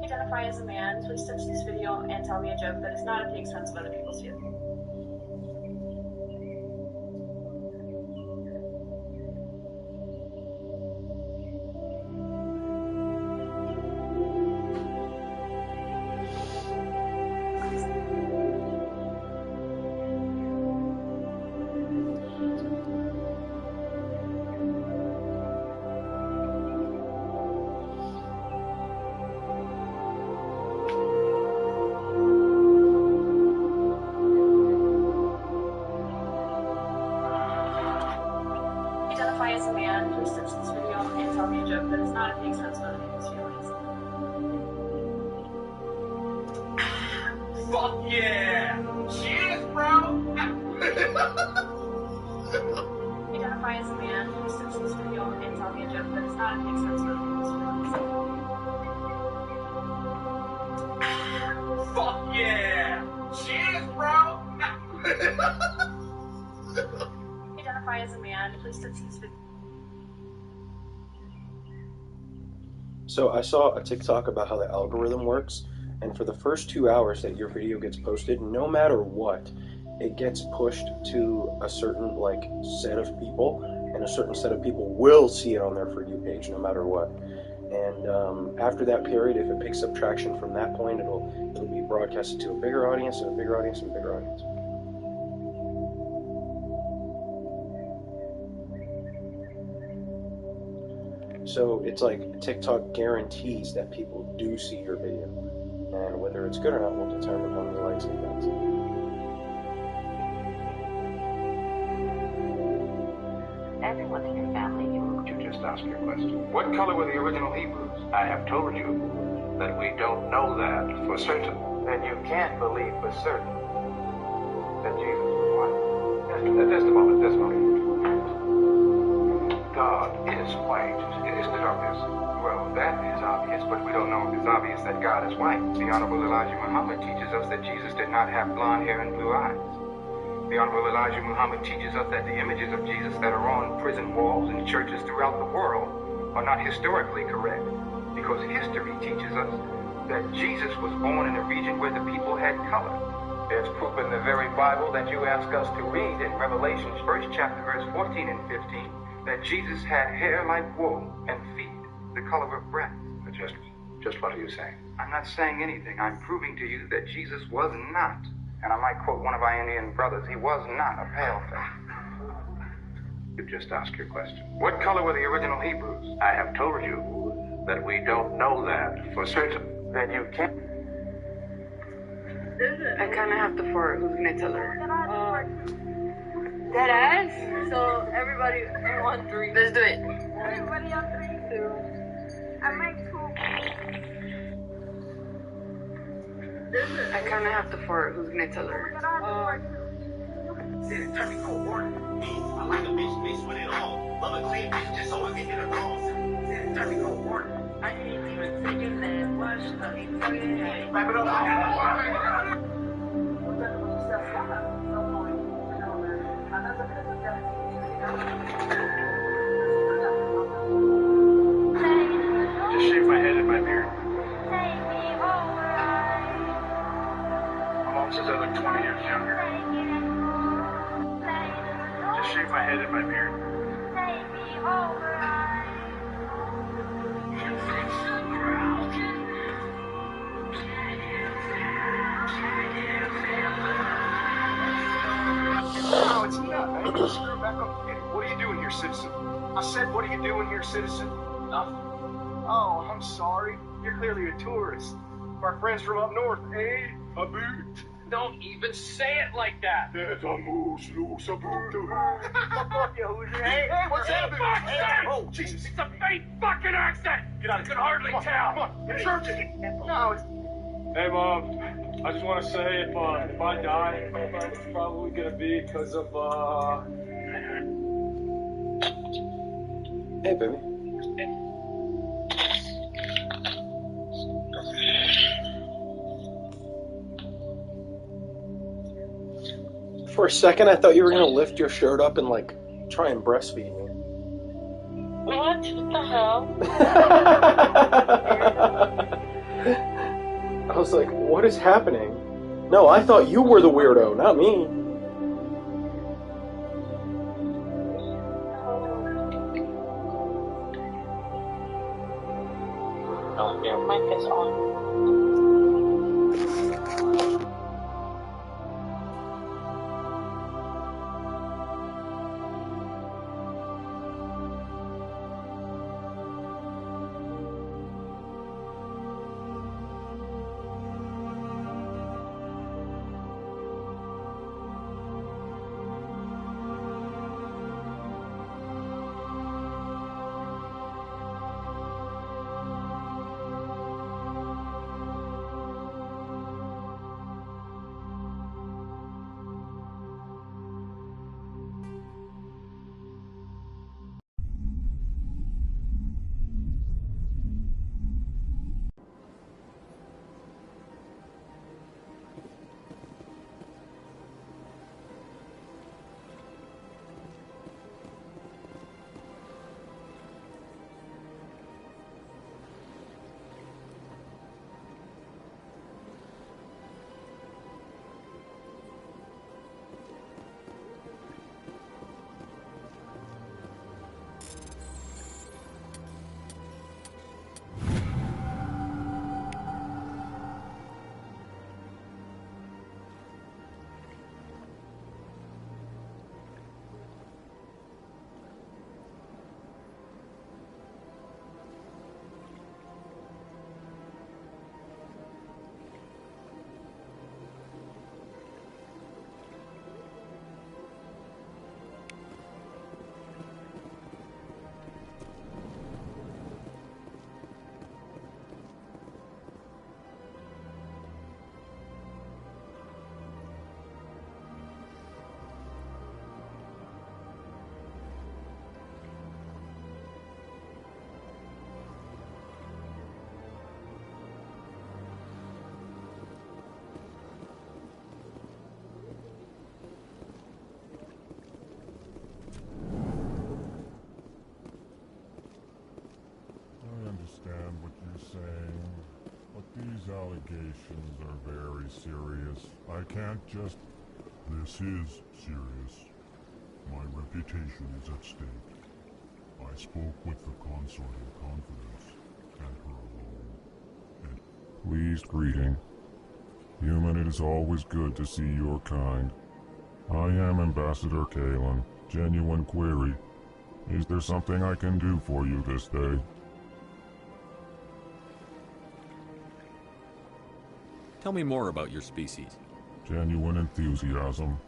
Identify as a man. Please touch this video and tell me a joke that is not at the expense of other people's feelings. Identify as a man. Please touch this video and tell me a joke that is not at the expense of other people's feelings. Fuck yeah! Cheers, bro! Identify as a man. Please touch this video and tell me a joke that is not at the expense of other people's feelings. Fuck yeah! Cheers, bro! Identify as a man. Please touch this video. So I saw a TikTok about how the algorithm works, and for the first 2 hours that your video gets posted, no matter what, it gets pushed to a certain set of people, and a certain set of people will see it on their For You page no matter what. And after that period, if it picks up traction from that point, it'll be broadcasted to a bigger audience and a bigger audience and a bigger audience. So it's like TikTok guarantees that people do see your video, and whether it's good or not will determine how many likes it gets. Everyone in your family, Would you just ask your question? What color were the original Hebrews? I have told you that we don't know that for certain. Then you can't believe for certain that Jesus was white. Just a moment. God is white. Isn't it obvious? Well, that is obvious, but we don't know if it's obvious that God is white. The Honorable Elijah Muhammad teaches us that Jesus did not have blonde hair and blue eyes. The Honorable Elijah Muhammad teaches us that the images of Jesus that are on prison walls and churches throughout the world are not historically correct, because history teaches us that Jesus was born in a region where the people had color. There's proof in the very Bible that you ask us to read in Revelation 1st chapter, verse 14 and 15, that Jesus had hair like wool and feet the color of breath. Just what are you saying? I'm not saying anything. I'm proving to you that Jesus was not, and I might quote one of our Indian brothers, he was not a paleface. You just ask your question. What color were the original Hebrews? I have told you that we don't know that for certain. Then you can't. I kind of have to fart. Who's gonna tell her? Dead ass? So everybody on 3. Let's do it. Everybody on 3, 2. I might poop. I kind of have to fart. Who's gonna tell her? I like a bitch with it all. Love a clean bitch just so I can hit her wrong. Time to go work. I ain't even thinking that much. Wrap it up. Just shave my head in my mirror. My mom says I look 20 years younger. Just shave my head in my mirror. No, it's not, man. Just screw back up. Hey, what are you doing here, citizen? I said, what are you doing here, citizen? Nothing. Oh, I'm sorry. You're clearly a tourist. Our friends from up north, eh? A boot. Don't even say it like that. There's a moose loose about the Fuck you, Hoosier. Hey, what's happening? Hey, oh, Jesus. It's a fake fucking accent! Get out of here. You can hardly tell. Come on, get church it. No, it's... Hey, Mom. I just want to say if I die, it's probably going to be because of, Hey, baby. For a second, I thought you were going to lift your shirt up and, like, try and breastfeed me. What the hell? I was like, what is happening? No, I thought you were the weirdo, not me. Oh, your mic is on. Understand what you're saying, but these allegations are very serious. I can't just... This is serious. My reputation is at stake. I spoke with the consort in confidence, and her alone. And pleased greeting. Human, it is always good to see your kind. I am Ambassador Kalen. Genuine query. Is there something I can do for you this day? Tell me more about your species. Genuine enthusiasm.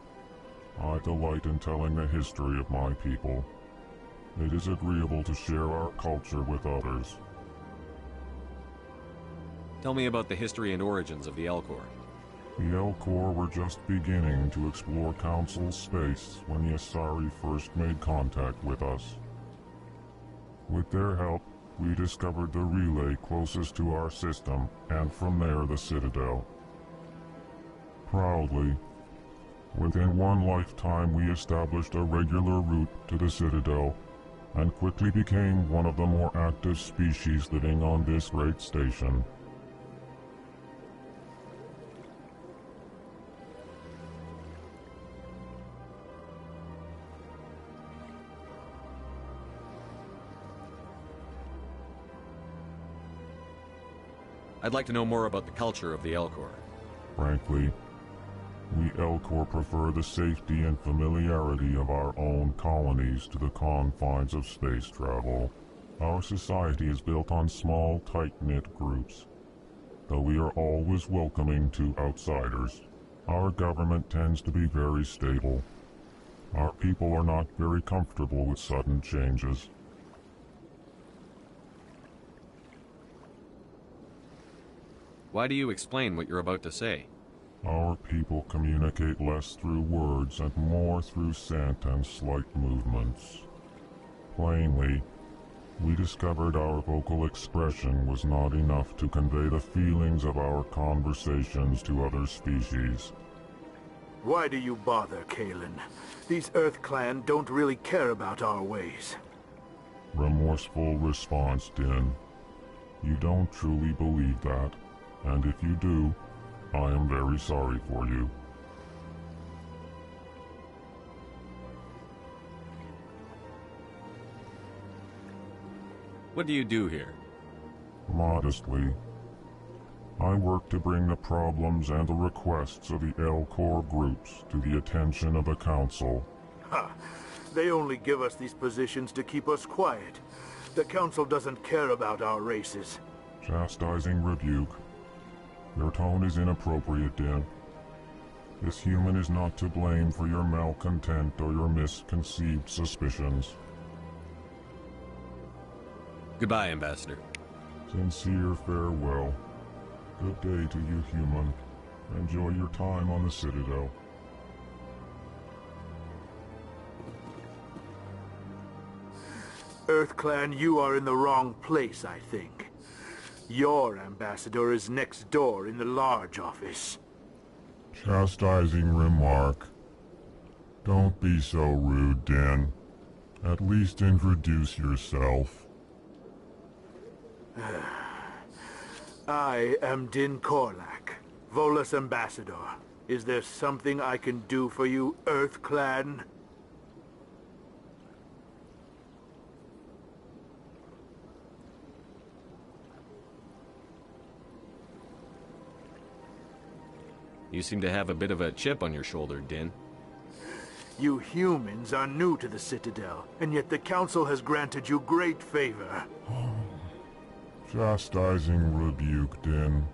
I delight in telling the history of my people. It is agreeable to share our culture with others. Tell me about the history and origins of the Elcor. The Elcor were just beginning to explore Council's space when the Asari first made contact with us. With their help, we discovered the relay closest to our system, and from there the Citadel. Proudly, within one lifetime we established a regular route to the Citadel, and quickly became one of the more active species living on this great station. I'd like to know more about the culture of the Elcor. Frankly, we Elcor prefer the safety and familiarity of our own colonies to the confines of space travel. Our society is built on small, tight-knit groups, though we are always welcoming to outsiders. Our government tends to be very stable. Our people are not very comfortable with sudden changes. Why do you explain what you're about to say? Our people communicate less through words and more through scent and slight movements. Plainly, we discovered our vocal expression was not enough to convey the feelings of our conversations to other species. Why do you bother, Kalen? These Earth Clan don't really care about our ways. Remorseful response, Din. You don't truly believe that, and if you do, I am very sorry for you. What do you do here? Modestly, I work to bring the problems and the requests of the Elcor groups to the attention of the Council. Ha! They only give us these positions to keep us quiet. The Council doesn't care about our races. Chastising rebuke. Your tone is inappropriate, Din. This human is not to blame for your malcontent or your misconceived suspicions. Goodbye, Ambassador. Sincere farewell. Good day to you, human. Enjoy your time on the Citadel. Earth Clan, you are in the wrong place, I think. Your ambassador is next door in the large office. Chastising remark. Don't be so rude, Din. At least introduce yourself. I am Din Korlak, Volus ambassador. Is there something I can do for you, Earth Clan? You seem to have a bit of a chip on your shoulder, Din. You humans are new to the Citadel, and yet the Council has granted you great favor. Chastising rebuke, Din.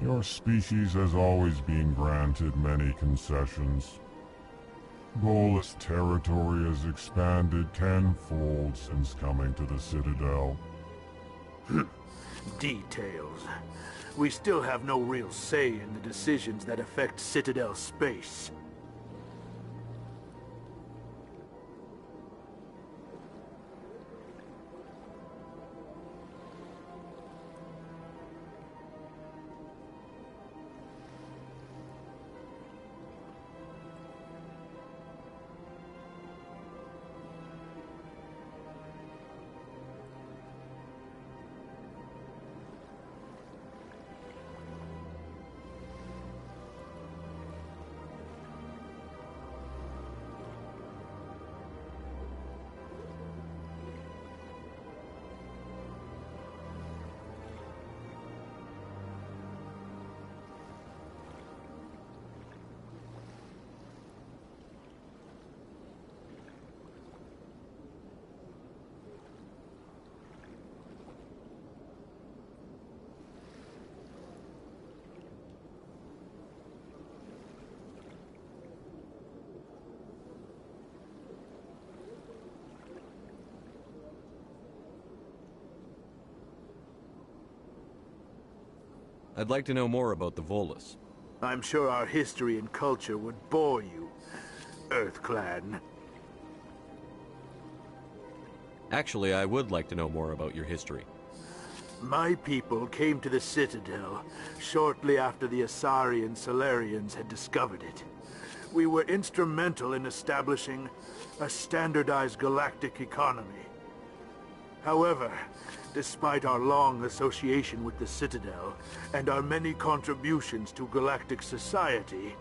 Your species has always been granted many concessions. Volus territory has expanded tenfold since coming to the Citadel. Details. We still have no real say in the decisions that affect Citadel space. I'd like to know more about the Volus. I'm sure our history and culture would bore you, Earth Clan. Actually, I would like to know more about your history. My people came to the Citadel shortly after the Asari and Salarians had discovered it. We were instrumental in establishing a standardized galactic economy. However, despite our long association with the Citadel and our many contributions to galactic society,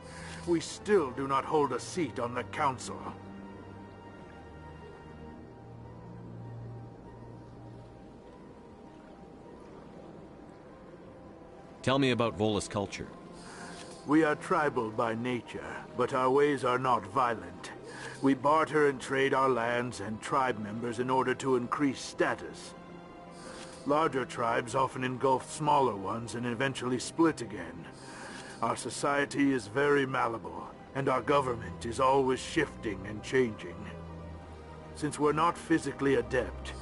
we still do not hold a seat on the Council. Tell me about Volus culture. We are tribal by nature, but our ways are not violent. We barter and trade our lands and tribe members in order to increase status. Larger tribes often engulf smaller ones and eventually split again. Our society is very malleable, and our government is always shifting and changing. Since we're not physically adept,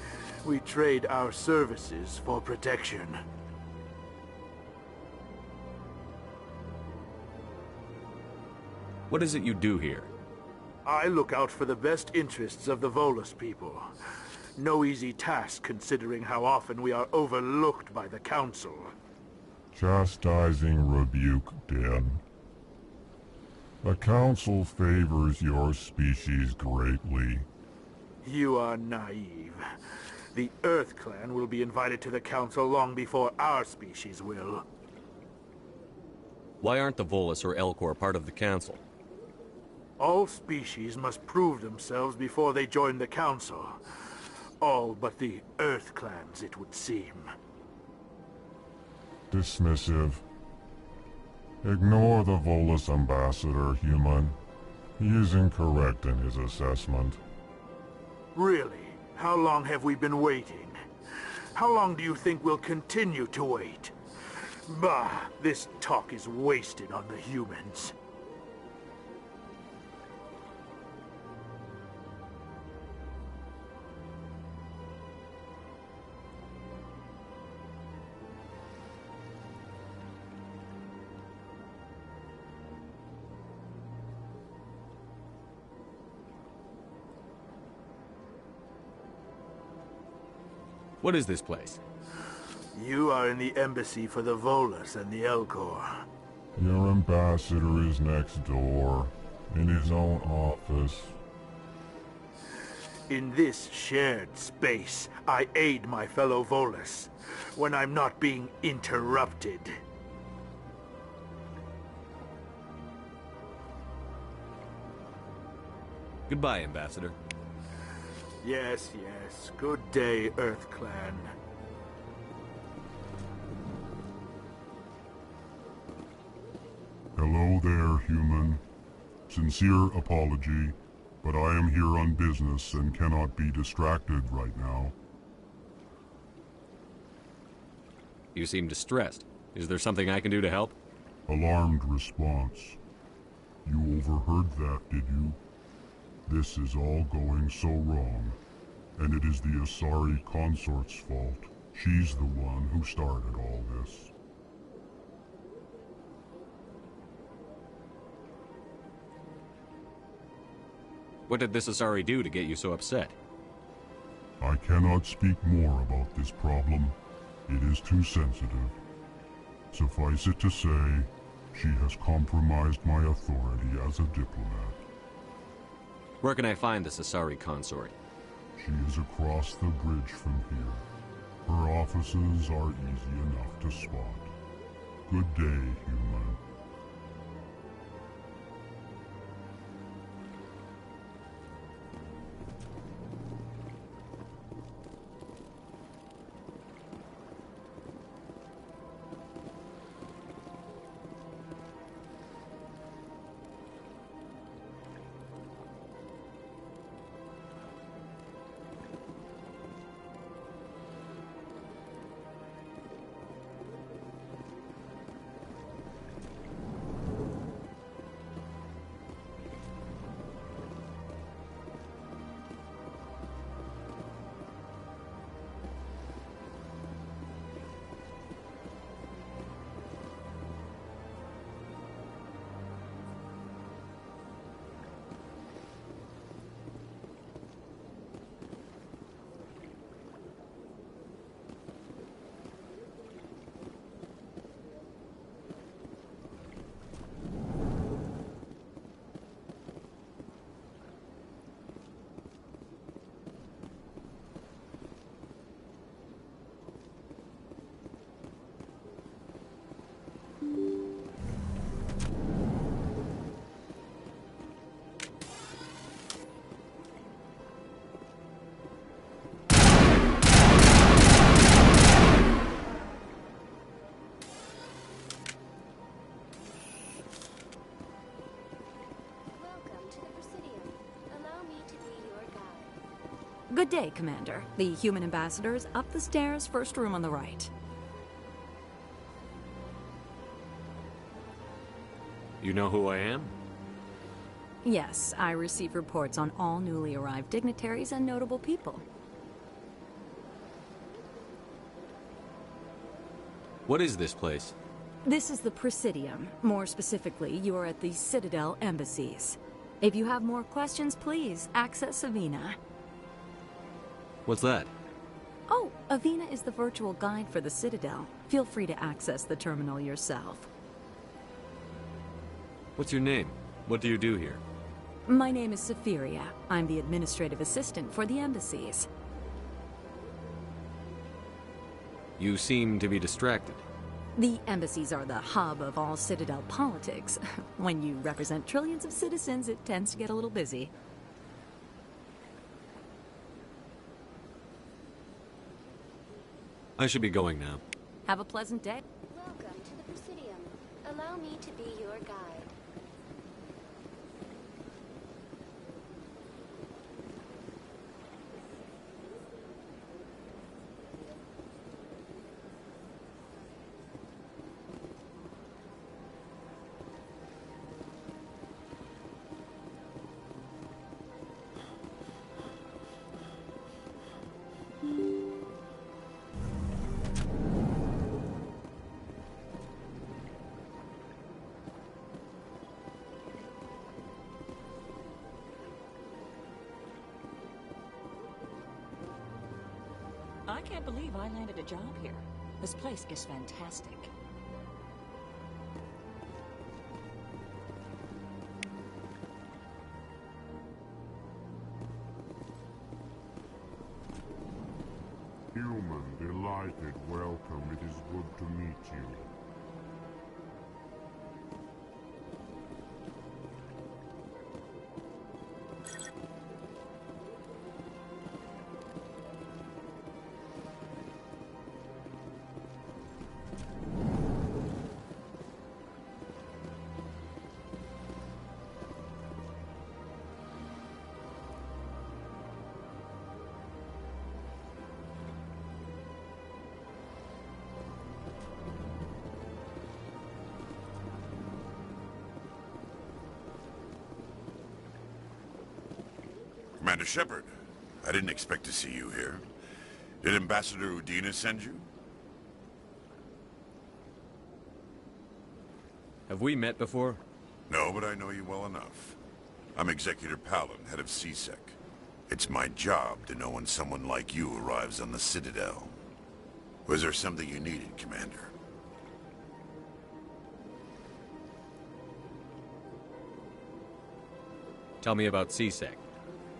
we trade our services for protection. What is it you do here? I look out for the best interests of the Volus people. No easy task considering how often we are overlooked by the Council. Chastising rebuke, Dan. The Council favors your species greatly. You are naive. The Earth Clan will be invited to the Council long before our species will. Why aren't the Volus or Elcor part of the Council? All species must prove themselves before they join the Council. All but the Earth Clans, it would seem. Dismissive. Ignore the Volus ambassador, human. He is incorrect in his assessment. Really? How long have we been waiting? How long do you think we'll continue to wait? Bah, this talk is wasted on the humans. What is this place? You are in the embassy for the Volus and the Elcor. Your ambassador is next door, in his own office. In this shared space, I aid my fellow Volus, when I'm not being interrupted. Goodbye, Ambassador. Yes, yes. Good day, Earth Clan. Hello there, human. Sincere apology, but I am here on business and cannot be distracted right now. You seem distressed. Is there something I can do to help? Alarmed response. You overheard that, did you? This is all going so wrong, and it is the Asari consort's fault. She's the one who started all this. What did this Asari do to get you so upset? I cannot speak more about this problem. It is too sensitive. Suffice it to say, she has compromised my authority as a diplomat. Where can I find this Asari consort? She is across the bridge from here. Her offices are easy enough to spot. Good day, human. Good day, Commander. The human ambassador is up the stairs, first room on the right. You know who I am? Yes, I receive reports on all newly arrived dignitaries and notable people. What is this place? This is the Presidium. More specifically, you are at the Citadel embassies. If you have more questions, please access Avina. What's that? Oh, Avina is the virtual guide for the Citadel. Feel free to access the terminal yourself. What's your name? What do you do here? My name is Safiria. I'm the administrative assistant for the embassies. You seem to be distracted. The embassies are the hub of all Citadel politics. When you represent trillions of citizens, it tends to get a little busy. I should be going now. Have a pleasant day. Welcome to the Presidium. Allow me to be your guide. I can't believe I landed a job here. This place is fantastic. Human, delighted, welcome. It is good to meet you. Commander Shepard, I didn't expect to see you here. Did Ambassador Udina send you? Have we met before? No, but I know you well enough. I'm Executor Palin, head of CSEC. It's my job to know when someone like you arrives on the Citadel. Was there something you needed, Commander? Tell me about CSEC.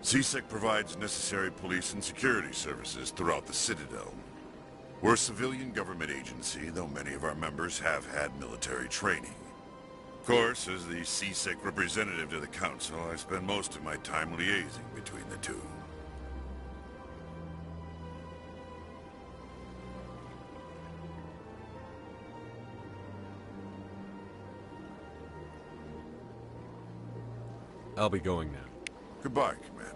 CSEC provides necessary police and security services throughout the Citadel. We're a civilian government agency, though many of our members have had military training. Of course, as the CSEC representative to the Council, I spend most of my time liaising between the two. I'll be going now. Goodbye, Commander.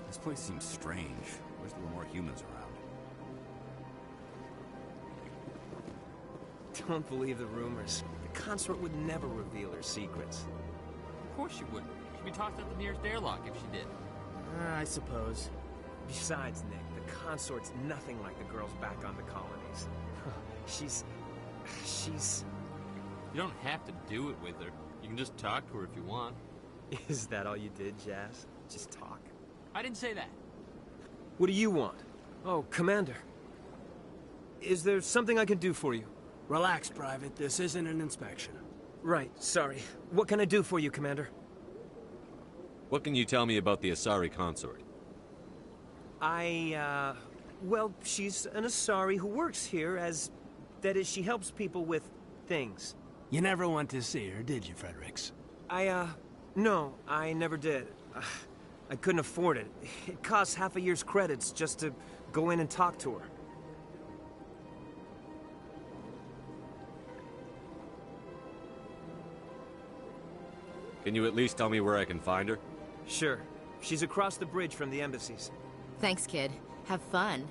This place seems strange. Wish there were more humans around. Don't believe the rumors. The consort would never reveal her secrets. Of course she wouldn't. She'd be tossed out the nearest airlock if she did. I suppose. Besides, Nick, the consort's nothing like the girls back on the colonies. She's... You don't have to do it with her. You can just talk to her if you want. Is that all you did, Jazz? Just talk? I didn't say that. What do you want? Oh, Commander. Is there something I can do for you? Relax, Private. This isn't an inspection. Right, sorry. What can I do for you, Commander? What can you tell me about the Asari consort? Well, she's an Asari who works here as... That is, she helps people with things. You never went to see her, did you, Fredericks? No, I never did. I couldn't afford it. It costs half a year's credits just to go in and talk to her. Can you at least tell me where I can find her? Sure. She's across the bridge from the embassies. Thanks, kid. Have fun.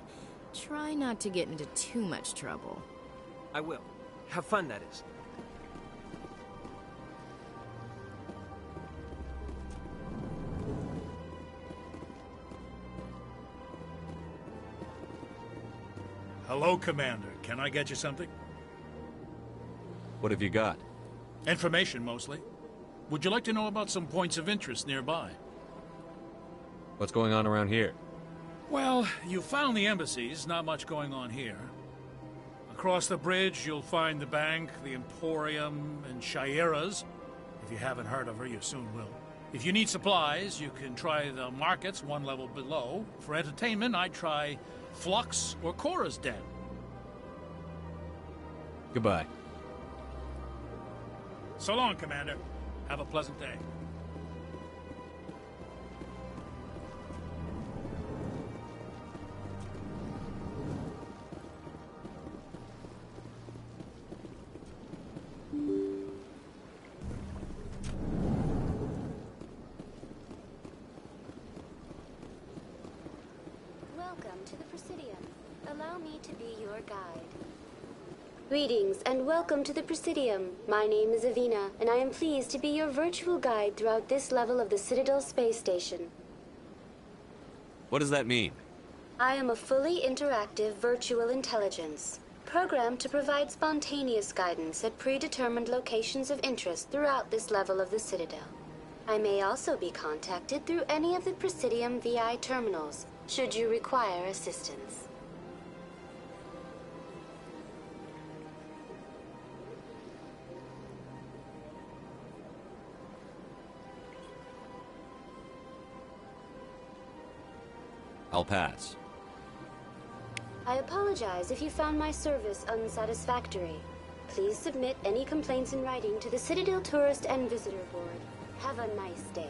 Try not to get into too much trouble. I will. Have fun, that is. Hello, Commander. Can I get you something? What have you got? Information, mostly. Would you like to know about some points of interest nearby? What's going on around here? Well, you found the embassies. Not much going on here. Across the bridge, you'll find the bank, the Emporium, and Shaira's. If you haven't heard of her, you soon will. If you need supplies, you can try the markets one level below. For entertainment, I'd try Flux or Cora's Den. Goodbye. So long, Commander. Have a pleasant day. Welcome to the Presidium. Allow me to be your guide. Greetings and welcome to the Presidium. My name is Avina, and I am pleased to be your virtual guide throughout this level of the Citadel space station. What does that mean? I am a fully interactive virtual intelligence, programmed to provide spontaneous guidance at predetermined locations of interest throughout this level of the Citadel. I may also be contacted through any of the Presidium VI terminals, should you require assistance. I'll pass. I apologize if you found my service unsatisfactory. Please submit any complaints in writing to the Citadel Tourist and Visitor Board. Have a nice day.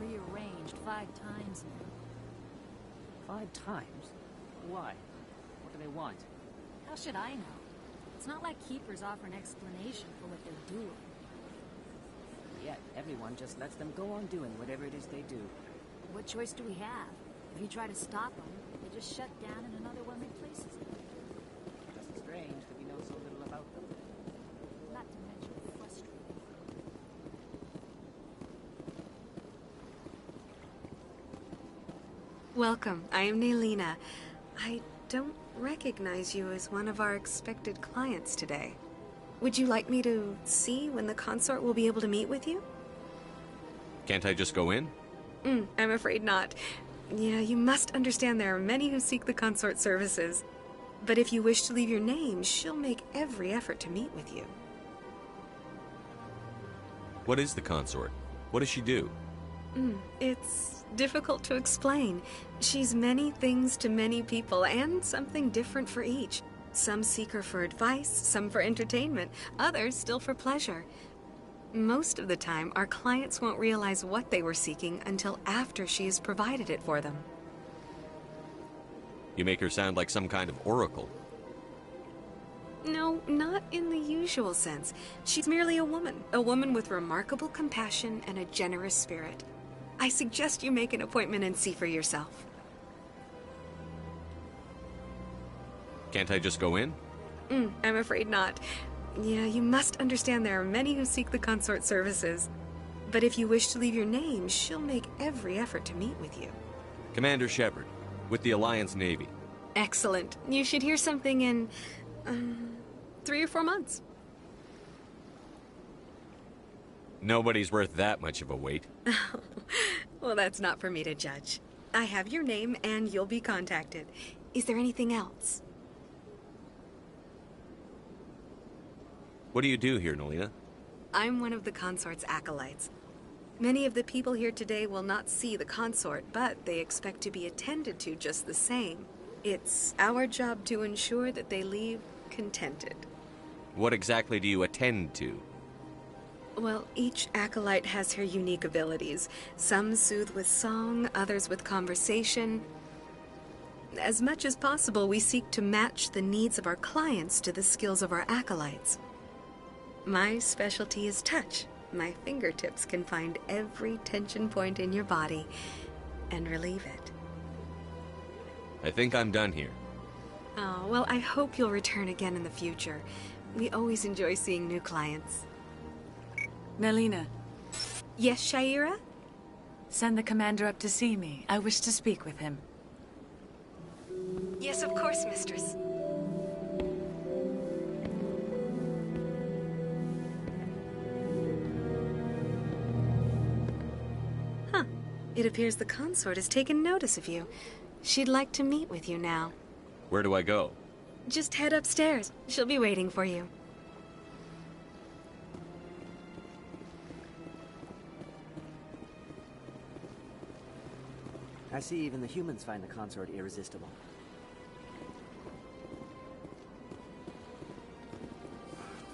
Rearranged 5 times now. 5 times? Why? What do they want? How should I know? It's not like Keepers offer an explanation for what they're doing. Yet, everyone just lets them go on doing whatever it is they do. What choice do we have? If you try to stop them, they just shut down and another one replaces it. Just strange that we know so little about them. Not to mention frustrating. Welcome, I am Naylina. I don't recognize you as one of our expected clients today. Would you like me to see when the consort will be able to meet with you? Can't I just go in? I'm afraid not. Yeah, you must understand there are many who seek the consort services. But if you wish to leave your name, she'll make every effort to meet with you. What is the consort? What does she do? It's difficult to explain. She's many things to many people, and something different for each. Some seek her for advice, some for entertainment, others still for pleasure. Most of the time, our clients won't realize what they were seeking until after she has provided it for them. You make her sound like some kind of oracle. No, not in the usual sense. She's merely a woman with remarkable compassion and a generous spirit. I suggest you make an appointment and see for yourself. Can't I just go in? I'm afraid not. Yeah, you must understand there are many who seek the consort services. But if you wish to leave your name, she'll make every effort to meet with you. Commander Shepard, with the Alliance Navy. Excellent. You should hear something in 3 or 4 months. Nobody's worth that much of a wait. Well, that's not for me to judge. I have your name and you'll be contacted. Is there anything else? What do you do here, Naylina? I'm one of the consort's acolytes. Many of the people here today will not see the consort, but they expect to be attended to just the same. It's our job to ensure that they leave contented. What exactly do you attend to? Well, each acolyte has her unique abilities. Some soothe with song, others with conversation. As much as possible, we seek to match the needs of our clients to the skills of our acolytes. My specialty is touch. My fingertips can find every tension point in your body and relieve it. I think I'm done here. Oh, well, I hope you'll return again in the future. We always enjoy seeing new clients. Nelina. Yes, Shaira? Send the commander up to see me. I wish to speak with him. Yes, of course, mistress. Huh. It appears the consort has taken notice of you. She'd like to meet with you now. Where do I go? Just head upstairs. She'll be waiting for you. I see even the humans find the consort irresistible.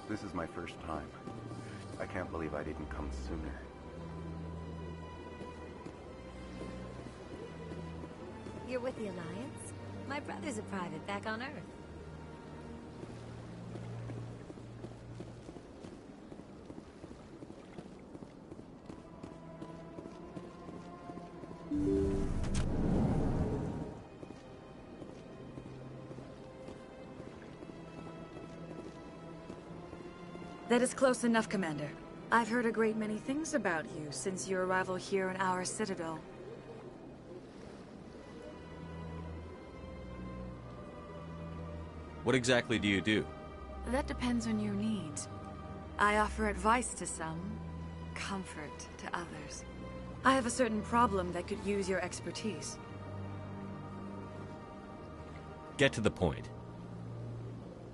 This is my first time. I can't believe I didn't come sooner. You're with the Alliance? My brother's a private back on Earth. That is close enough, Commander. I've heard a great many things about you since your arrival here in our citadel. What exactly do you do? That depends on your needs. I offer advice to some, comfort to others. I have a certain problem that could use your expertise. Get to the point.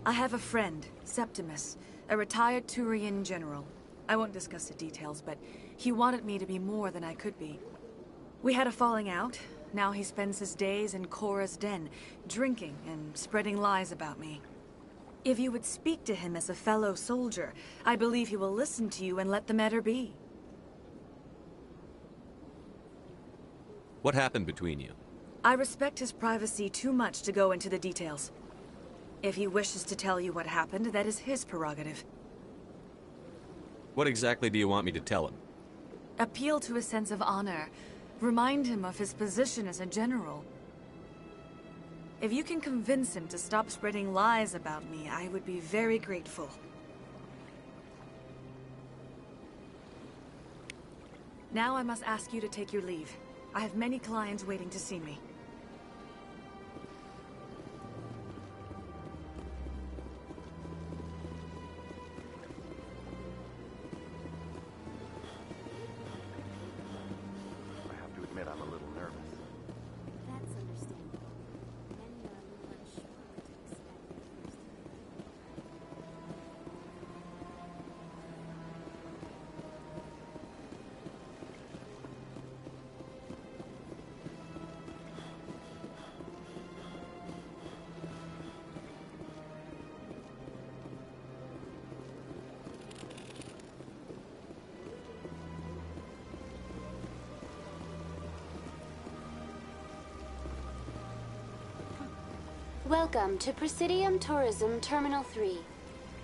I have a friend, Septimus, a retired Turian general. I won't discuss the details, but he wanted me to be more than I could be. We had a falling out. Now he spends his days in Korra's den, drinking and spreading lies about me. If you would speak to him as a fellow soldier, I believe he will listen to you and let the matter be. What happened between you? I respect his privacy too much to go into the details. If he wishes to tell you what happened, that is his prerogative. What exactly do you want me to tell him? Appeal to his sense of honor. Remind him of his position as a general. If you can convince him to stop spreading lies about me, I would be very grateful. Now I must ask you to take your leave. I have many clients waiting to see me. I have to admit I'm a little nervous. That's understandable. Many are a little unsure what to expect their first Welcome to Presidium Tourism Terminal 3.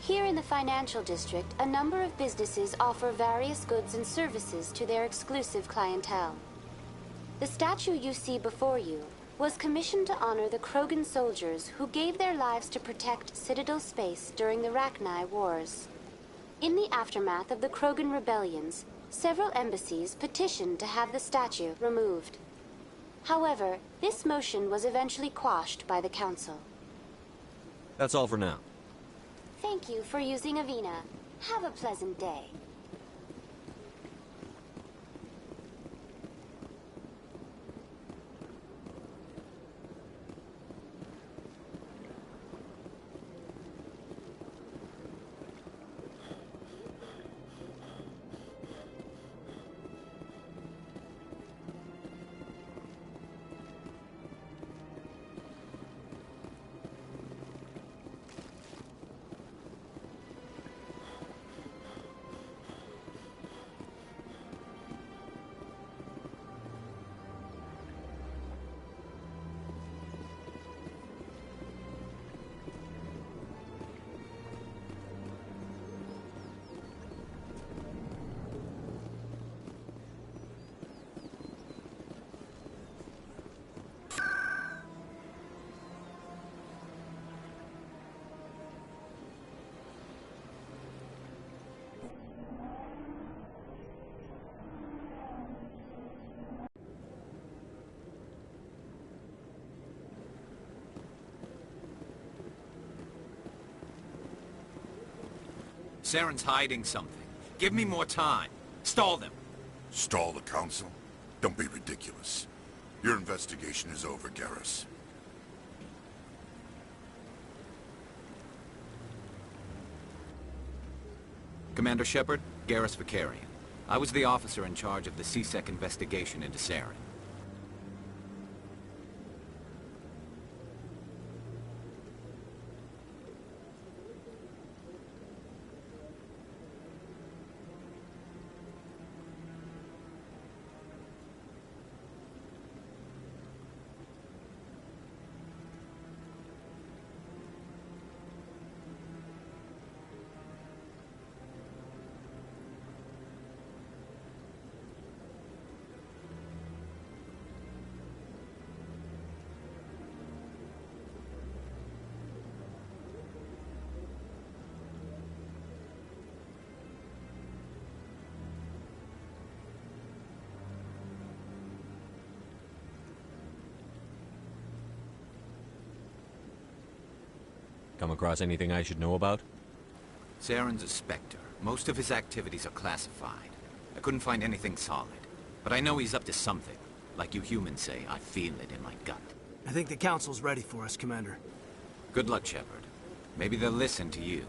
Here in the financial district, a number of businesses offer various goods and services to their exclusive clientele. The statue you see before you was commissioned to honor the Krogan soldiers who gave their lives to protect Citadel space during the Rachni Wars. In the aftermath of the Krogan rebellions, several embassies petitioned to have the statue removed. However, this motion was eventually quashed by the Council. That's all for now. Thank you for using Avina. Have a pleasant day. Saren's hiding something. Give me more time. Stall them. Stall the council? Don't be ridiculous. Your investigation is over, Garrus. Commander Shepard, Garrus Vakarian. I was the officer in charge of the C-Sec investigation into Saren. Come across anything I should know about? Saren's a Spectre. Most of his activities are classified. I couldn't find anything solid. But I know he's up to something. Like you humans say, I feel it in my gut. I think the Council's ready for us, Commander. Good luck, Shepard. Maybe they'll listen to you.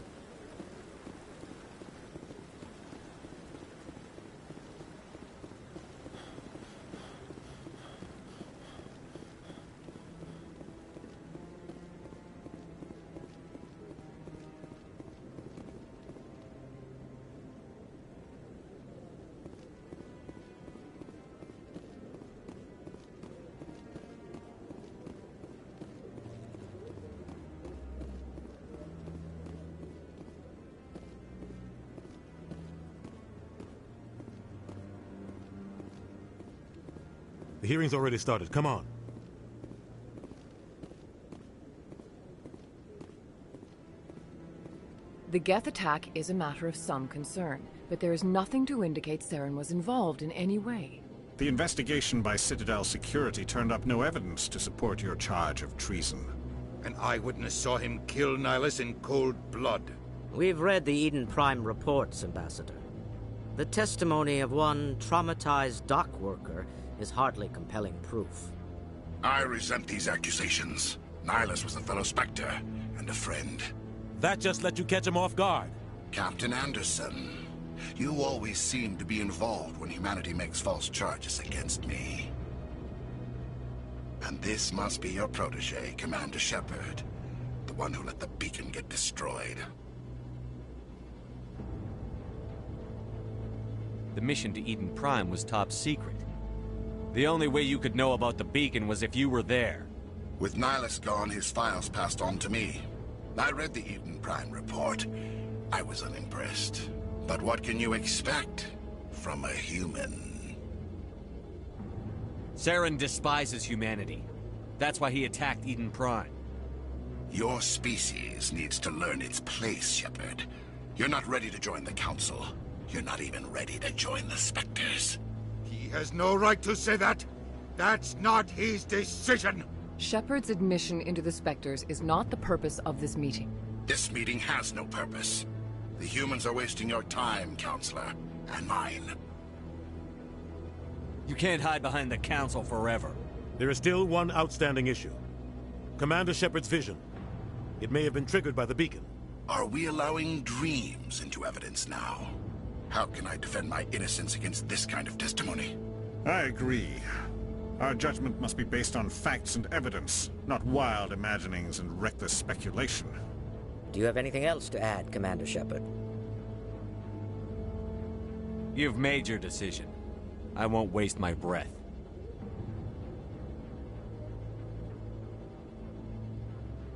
The hearing's already started. Come on. The Geth attack is a matter of some concern, but there is nothing to indicate Saren was involved in any way. The investigation by Citadel Security turned up no evidence to support your charge of treason. An eyewitness saw him kill Nihilus in cold blood. We've read the Eden Prime reports, Ambassador. The testimony of one traumatized dock worker is hardly compelling proof. I resent these accusations. Nihilus was a fellow Spectre and a friend. That just let you catch him off guard. Captain Anderson, you always seem to be involved when humanity makes false charges against me. And this must be your protege, Commander Shepard, the one who let the beacon get destroyed. The mission to Eden Prime was top secret. The only way you could know about the beacon was if you were there. With Nihilus gone, his files passed on to me. I read the Eden Prime report. I was unimpressed. But what can you expect from a human? Saren despises humanity. That's why he attacked Eden Prime. Your species needs to learn its place, Shepard. You're not ready to join the Council. You're not even ready to join the Spectres. He has no right to say that. That's not his decision. Shepard's admission into the Spectres is not the purpose of this meeting. This meeting has no purpose. The humans are wasting your time, Counselor, and mine. You can't hide behind the Council forever. There is still one outstanding issue. Commander Shepard's vision. It may have been triggered by the beacon. Are we allowing dreams into evidence now? How can I defend my innocence against this kind of testimony? I agree. Our judgment must be based on facts and evidence, not wild imaginings and reckless speculation. Do you have anything else to add, Commander Shepard? You've made your decision. I won't waste my breath.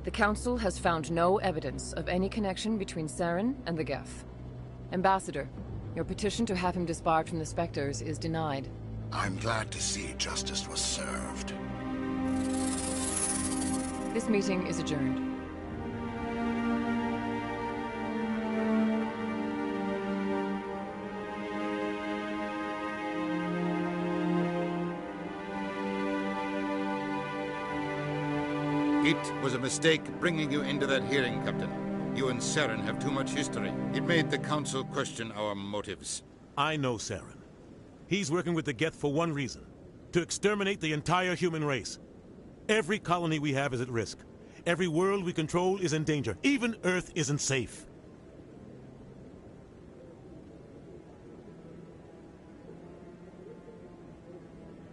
The Council has found no evidence of any connection between Saren and the Geth. Ambassador, your petition to have him disbarred from the Spectres is denied. I'm glad to see justice was served. This meeting is adjourned. It was a mistake bringing you into that hearing, Captain. You and Saren have too much history. It made the Council question our motives. I know Saren. He's working with the Geth for one reason. To exterminate the entire human race. Every colony we have is at risk. Every world we control is in danger. Even Earth isn't safe.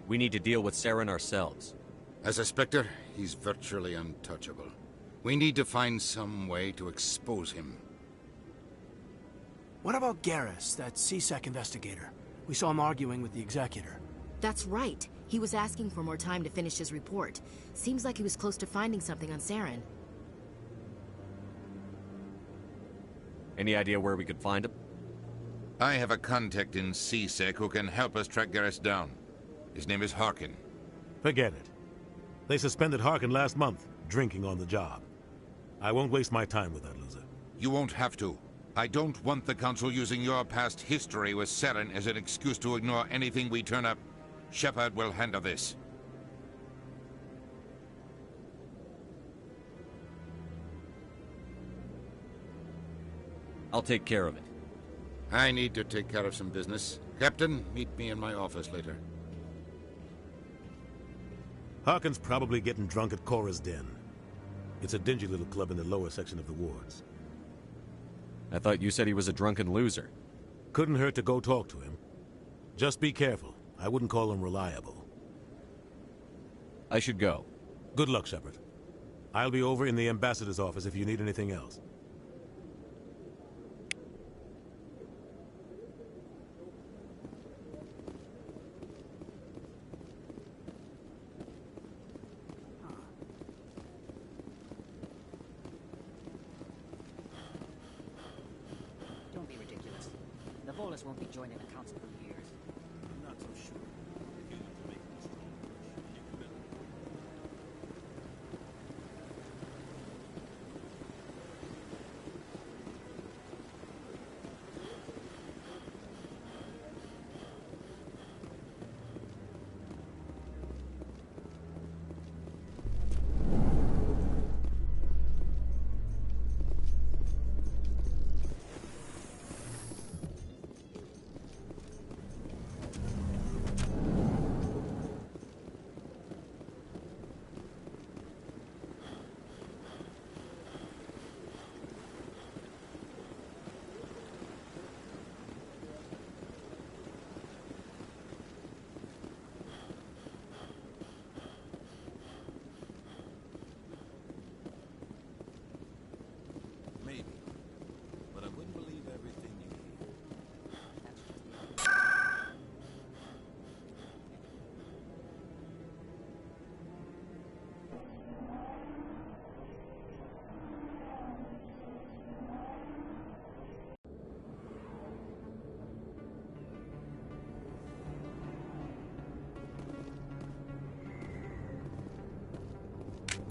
We need to deal with Saren ourselves. As a Spectre, he's virtually untouchable. We need to find some way to expose him. What about Garrus, that CSEC investigator? We saw him arguing with the Executor. That's right. He was asking for more time to finish his report. Seems like he was close to finding something on Saren. Any idea where we could find him? I have a contact in CSEC who can help us track Garrus down. His name is Harkin. Forget it. They suspended Harkin last month, drinking on the job. I won't waste my time with that loser. You won't have to. I don't want the Council using your past history with Saren as an excuse to ignore anything we turn up. Shepard will handle this. I'll take care of it. I need to take care of some business. Captain, meet me in my office later. Harkin's probably getting drunk at Cora's Den. It's a dingy little club in the lower section of the wards. I thought you said he was a drunken loser. Couldn't hurt to go talk to him. Just be careful. I wouldn't call him reliable. I should go. Good luck, Shepard. I'll be over in the Ambassador's office if you need anything else. Don't be ridiculous. The Volus won't be joining the Council for years. I'm not so sure. If you want to make me strong, you can bet. Maybe. But I wouldn't believe everything you hear.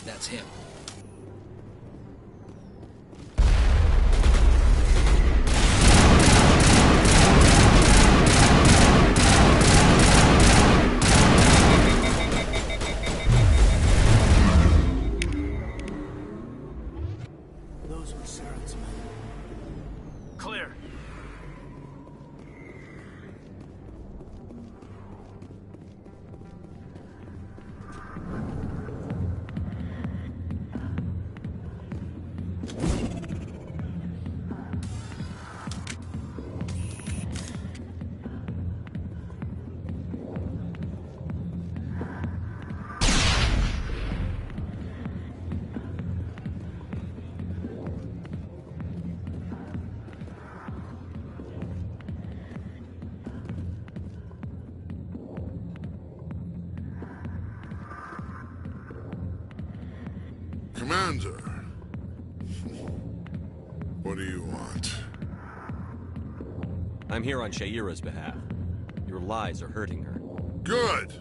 That's him. Those were Saren's men. Clear. Commander, what do you want? I'm here on Sha'ira's behalf. Your lies are hurting her. Good!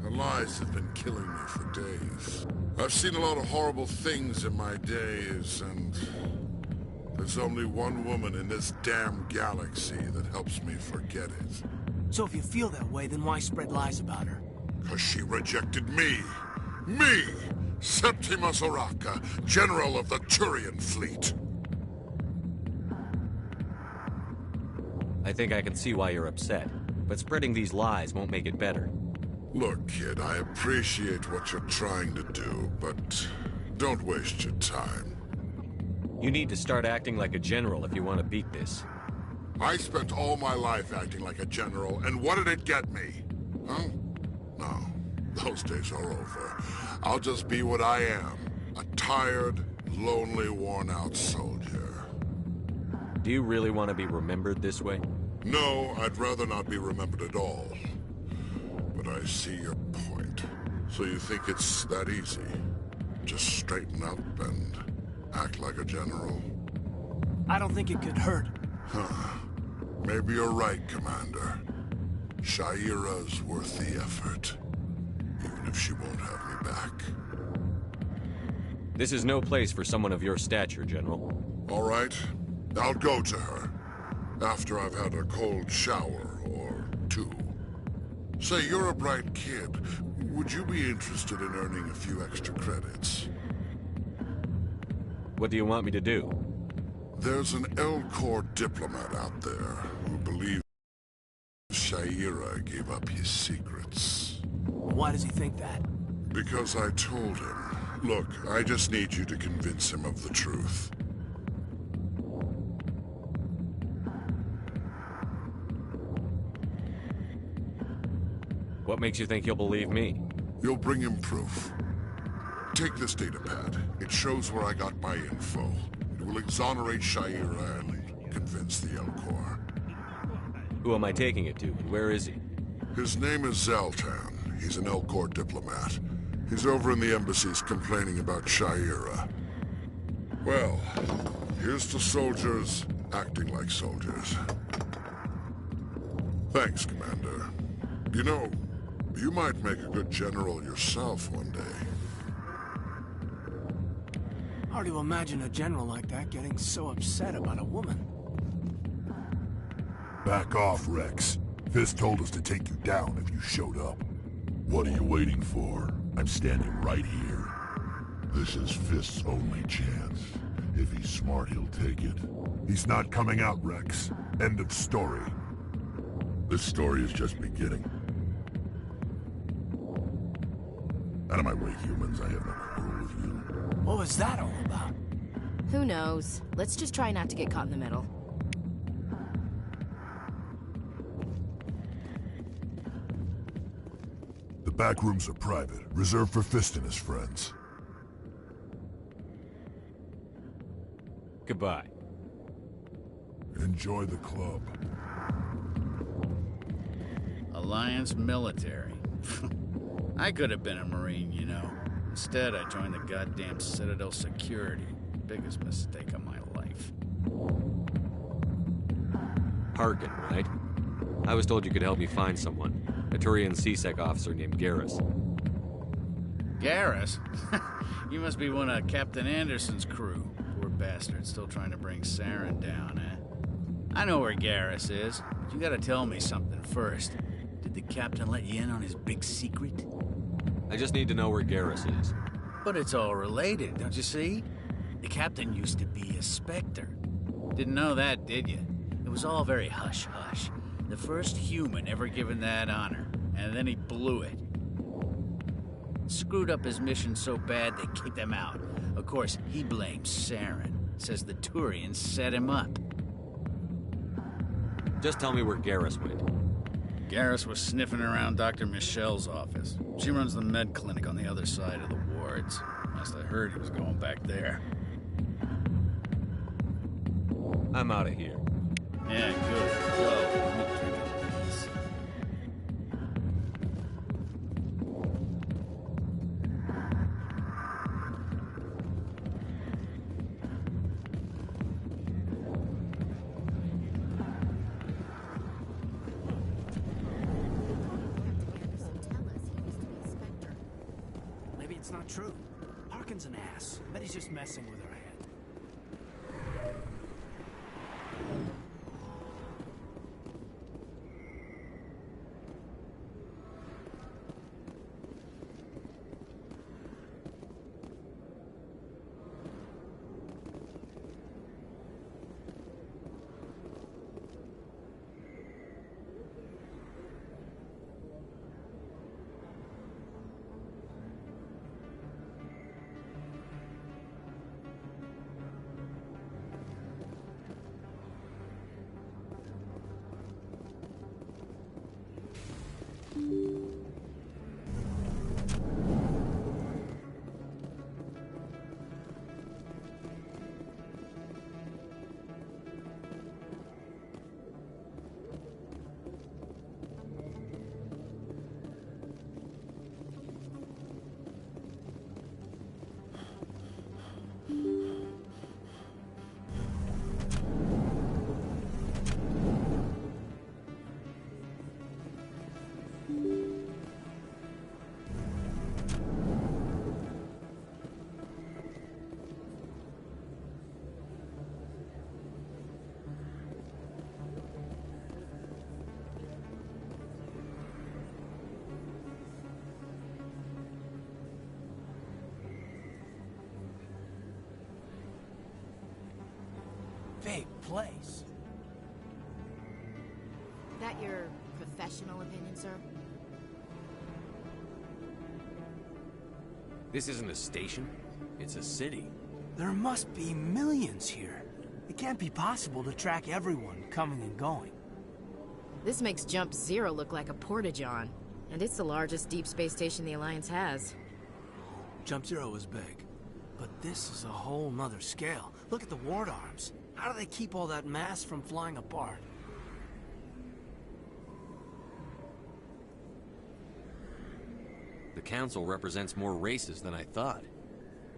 Her lies have been killing me for days. I've seen a lot of horrible things in my days, and there's only one woman in this damn galaxy that helps me forget it. So if you feel that way, then why spread lies about her? 'Cause she rejected me! Me! Septimus Oraka, General of the Turian Fleet! I think I can see why you're upset, but spreading these lies won't make it better. Look, kid, I appreciate what you're trying to do, but don't waste your time. You need to start acting like a general if you want to beat this. I spent all my life acting like a general, and what did it get me? Huh? No, those days are over. I'll just be what I am. A tired, lonely, worn-out soldier. Do you really want to be remembered this way? No, I'd rather not be remembered at all. But I see your point. So you think it's that easy? Just straighten up and act like a general? I don't think it could hurt. Huh. Maybe you're right, Commander. Sha'ira's worth the effort. Even if she won't have me back. This is no place for someone of your stature, General. All right. I'll go to her. After I've had a cold shower or two. Say, you're a bright kid. Would you be interested in earning a few extra credits? What do you want me to do? There's an Elcor diplomat out there who believes Sha'ira gave up his secrets. Why does he think that? Because I told him. Look, I just need you to convince him of the truth. What makes you think he'll believe me? You'll bring him proof. Take this datapad. It shows where I got my info. It will exonerate Sha'ira and convince the Elcor. Who am I taking it to, and where is he? His name is Zaltan. He's an Elcor diplomat. He's over in the embassies complaining about Sha'ira. Well, here's to soldiers acting like soldiers. Thanks, Commander. You know, you might make a good general yourself one day. Hard to imagine a general like that getting so upset about a woman. Back off, Rex. Fist told us to take you down if you showed up. What are you waiting for? I'm standing right here. This is Fist's only chance. If he's smart, he'll take it. He's not coming out, Rex. End of story. This story is just beginning. Out of my way, humans. I have no quarrel with you. What was that all about? Who knows? Let's just try not to get caught in the middle. The back rooms are private, reserved for Fist and his friends. Goodbye. Enjoy the club. Alliance military. I could have been a Marine, you know. Instead, I joined the goddamn Citadel Security. Biggest mistake of my life. Harkin, right? I was told you could help me find someone. A Turian CSEC officer named Garrus. Garrus? You must be one of Captain Anderson's crew. Poor bastard, still trying to bring Saren down, eh? I know where Garrus is, but you gotta tell me something first. Did the captain let you in on his big secret? I just need to know where Garrus is. But it's all related, don't you see? The captain used to be a Spectre. Didn't know that, did you? It was all very hush-hush. The first human ever given that honor, and then he blew it. Screwed up his mission so bad they kicked him out. Of course, he blames Saren. Says the Turians set him up. Just tell me where Garrus went. Garrus was sniffing around Dr. Michelle's office. She runs the med clinic on the other side of the wards. Last I heard, he was going back there. I'm out of here. Yeah, good. Go. Let me drink it, please. Maybe it's not true. Harkin's an ass. Bet he's just messing with her head. place. That your professional opinion, sir? This isn't a station. It's a city. There must be millions here. It can't be possible to track everyone coming and going. This makes Jump Zero look like a porta-john. And it's the largest deep space station the Alliance has. Jump Zero is big. But this is a whole nother scale. Look at the ward arms. How do they keep all that mass from flying apart? The Council represents more races than I thought.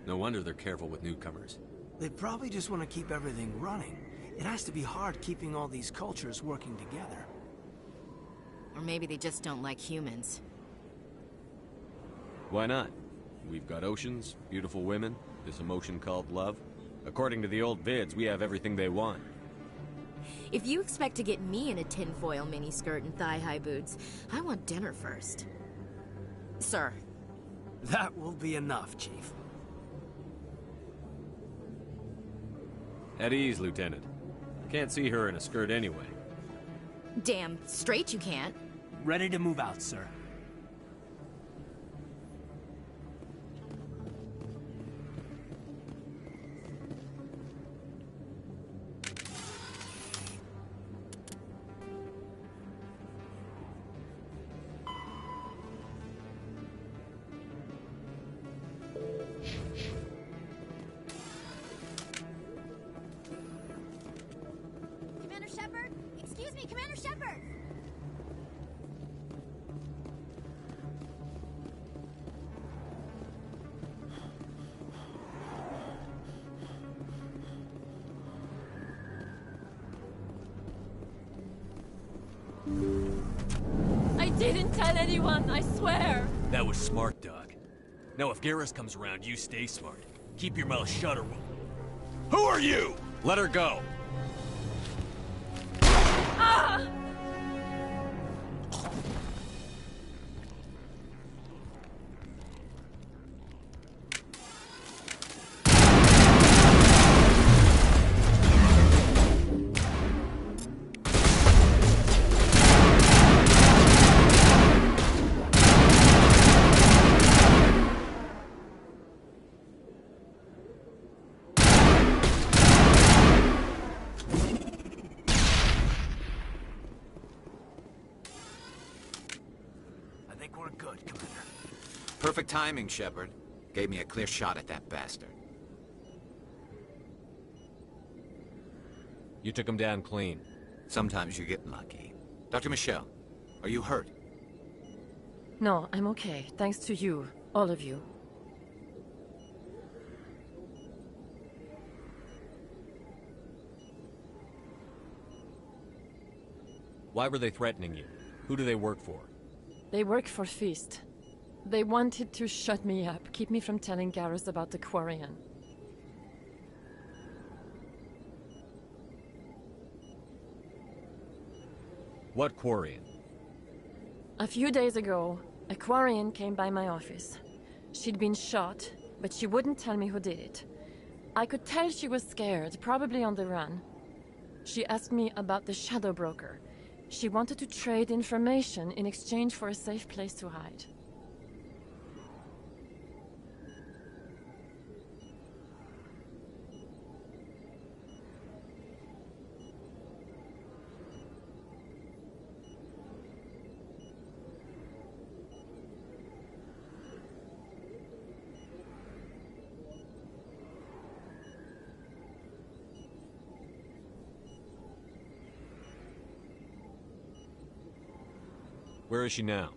No wonder they're careful with newcomers. They probably just want to keep everything running. It has to be hard keeping all these cultures working together. Or maybe they just don't like humans. Why not? We've got oceans, beautiful women, this emotion called love. According to the old vids, we have everything they want. If you expect to get me in a tinfoil miniskirt and thigh-high boots, I want dinner first. Sir. That will be enough, Chief. At ease, Lieutenant. Can't see her in a skirt anyway. Damn straight you can't. Ready to move out, sir. Commander Shepard? Excuse me, Commander Shepard! I didn't tell anyone, I swear! That was smart, Doc. Now if Garrus comes around, you stay smart. Keep your mouth shut or we'll... Who are you? Let her go. Ah! Perfect timing, Shepard. Gave me a clear shot at that bastard. You took him down clean. Sometimes you get lucky. Dr. Michelle, are you hurt? No, I'm okay. Thanks to you. All of you. Why were they threatening you? Who do they work for? They work for Feast. They wanted to shut me up, keep me from telling Garrus about the Quarian. What Quarian? A few days ago, a Quarian came by my office. She'd been shot, but she wouldn't tell me who did it. I could tell she was scared, probably on the run. She asked me about the Shadow Broker. She wanted to trade information in exchange for a safe place to hide. Where is she now?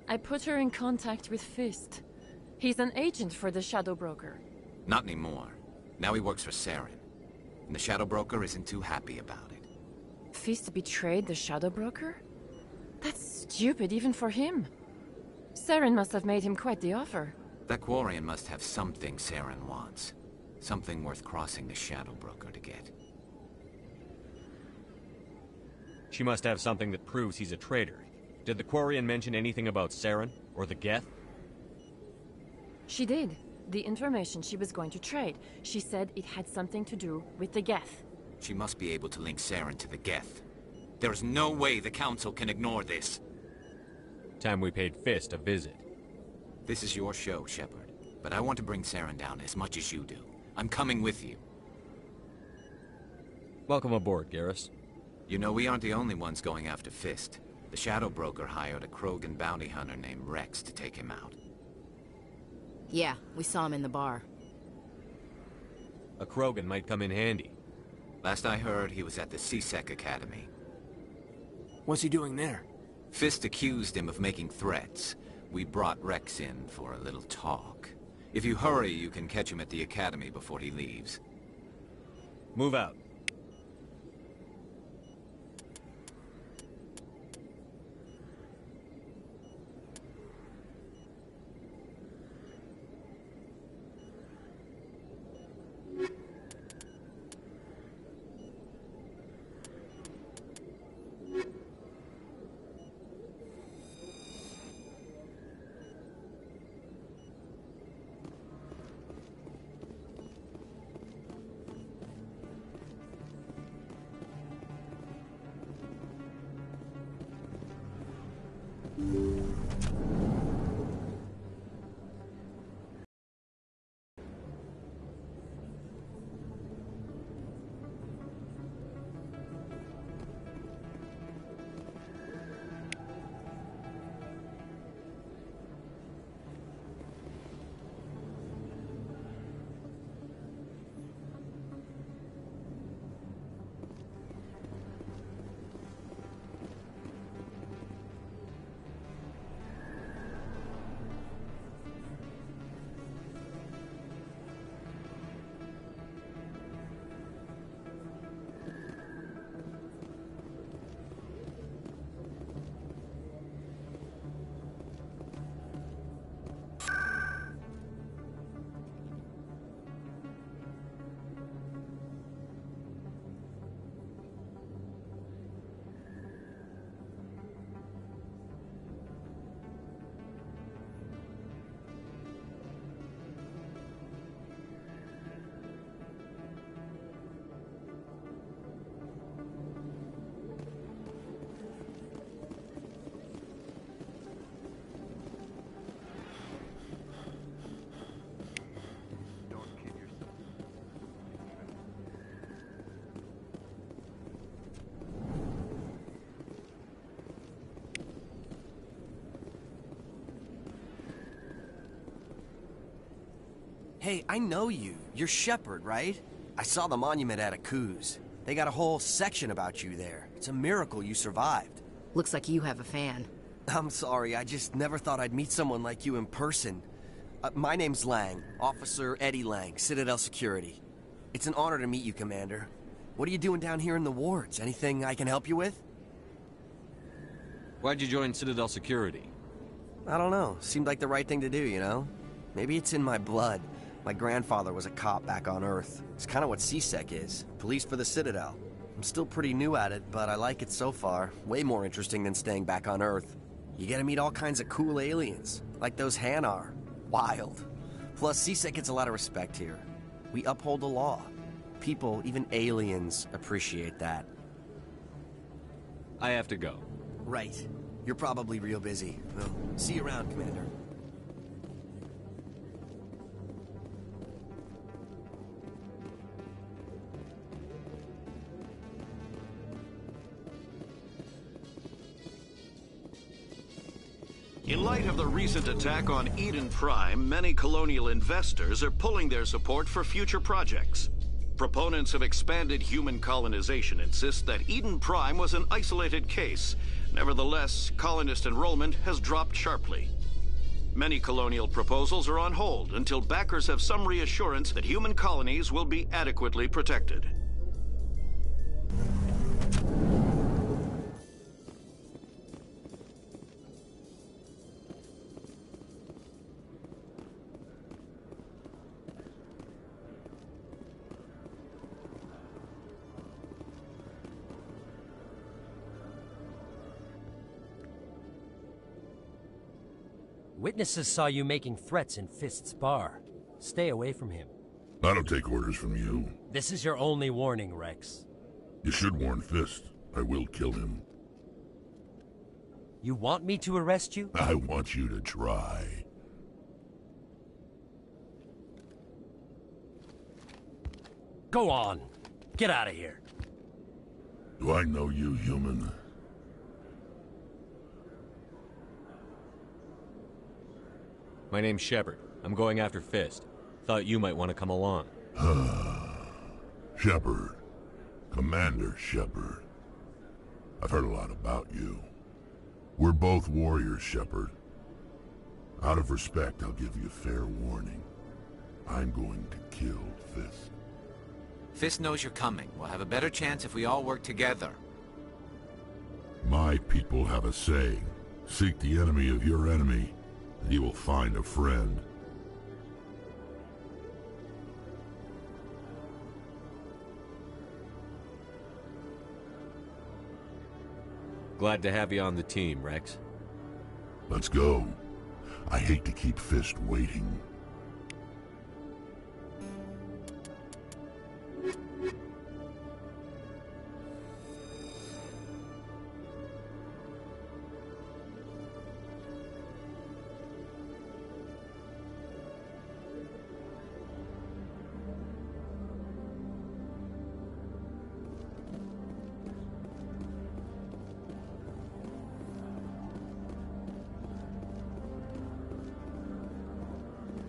I put her in contact with Fist. He's an agent for the Shadow Broker. Not anymore. Now he works for Saren. And the Shadow Broker isn't too happy about it. Fist betrayed the Shadow Broker? That's stupid even for him. Saren must have made him quite the offer. That Quarian must have something Saren wants. Something worth crossing the Shadow Broker to get. She must have something that proves he's a traitor. Did the Quarian mention anything about Saren or the Geth? She did. The information she was going to trade. She said it had something to do with the Geth. She must be able to link Saren to the Geth. There is no way the Council can ignore this. Time we paid Fist a visit. This is your show, Shepard. But I want to bring Saren down as much as you do. I'm coming with you. Welcome aboard, Garrus. You know, we aren't the only ones going after Fist. The Shadow Broker hired a Krogan bounty hunter named Rex to take him out. Yeah, we saw him in the bar. A Krogan might come in handy. Last I heard, he was at the C-Sec Academy. What's he doing there? Fist accused him of making threats. We brought Rex in for a little talk. If you hurry, you can catch him at the Academy before he leaves. Move out. Hey, I know you. You're Shepard, right? I saw the monument at Akuz. They got a whole section about you there. It's a miracle you survived. Looks like you have a fan. I'm sorry, I just never thought I'd meet someone like you in person. My name's Lang, Officer Eddie Lang, Citadel Security. It's an honor to meet you, Commander. What are you doing down here in the wards? Anything I can help you with? Why'd you join Citadel Security? I don't know. Seemed like the right thing to do, you know? Maybe it's in my blood. My grandfather was a cop back on Earth. It's kind of what C-Sec is. Police for the Citadel. I'm still pretty new at it, but I like it so far. Way more interesting than staying back on Earth. You get to meet all kinds of cool aliens, like those Hanar. Wild. Plus, C-Sec gets a lot of respect here. We uphold the law. People, even aliens, appreciate that. I have to go. Right. You're probably real busy. Well, see you around, Commander. In light of the recent attack on Eden Prime, many colonial investors are pulling their support for future projects. Proponents of expanded human colonization insist that Eden Prime was an isolated case. Nevertheless, colonist enrollment has dropped sharply. Many colonial proposals are on hold until backers have some reassurance that human colonies will be adequately protected. Witnesses saw you making threats in Fist's bar. Stay away from him. I don't take orders from you. This is your only warning, Rex. You should warn Fist. I will kill him. You want me to arrest you? I want you to try. Go on. Get out of here. Do I know you, human? My name's Shepard. I'm going after Fist. Thought you might want to come along. Shepard. Commander Shepard. I've heard a lot about you. We're both warriors, Shepard. Out of respect, I'll give you fair warning. I'm going to kill Fist. Fist knows you're coming. We'll have a better chance if we all work together. My people have a saying. Seek the enemy of your enemy, and you will find a friend. Glad to have you on the team, Rex. Let's go. I hate to keep Fist waiting.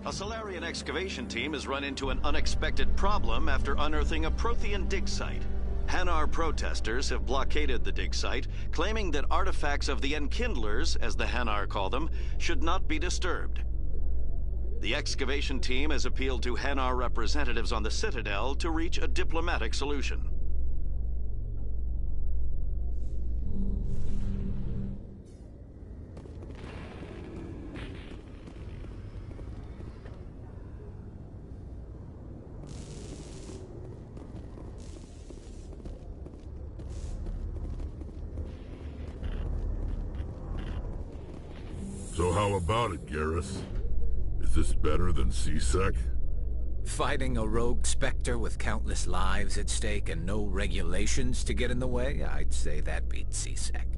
A Solarian excavation team has run into an unexpected problem after unearthing a Prothean dig site. Hanar protesters have blockaded the dig site, claiming that artifacts of the Enkindlers, as the Hanar call them, should not be disturbed. The excavation team has appealed to Hanar representatives on the Citadel to reach a diplomatic solution. So how about it, Garrus? Is this better than C-Sec? Fighting a rogue Spectre with countless lives at stake and no regulations to get in the way? I'd say that beats C-Sec.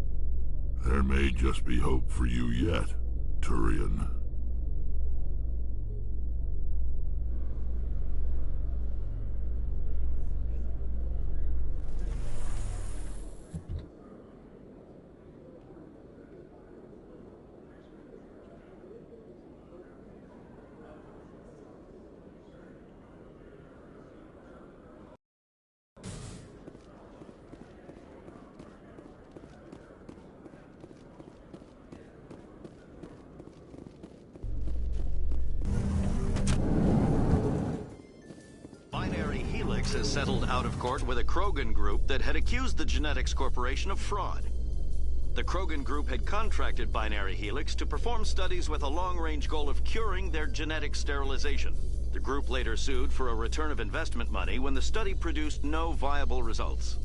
There may just be hope for you yet, Turian. Has settled out of court with a Krogan group that had accused the Genetics Corporation of fraud. The Krogan group had contracted Binary Helix to perform studies with a long-range goal of curing their genetic sterilization. The group later sued for a return of investment money when the study produced no viable results.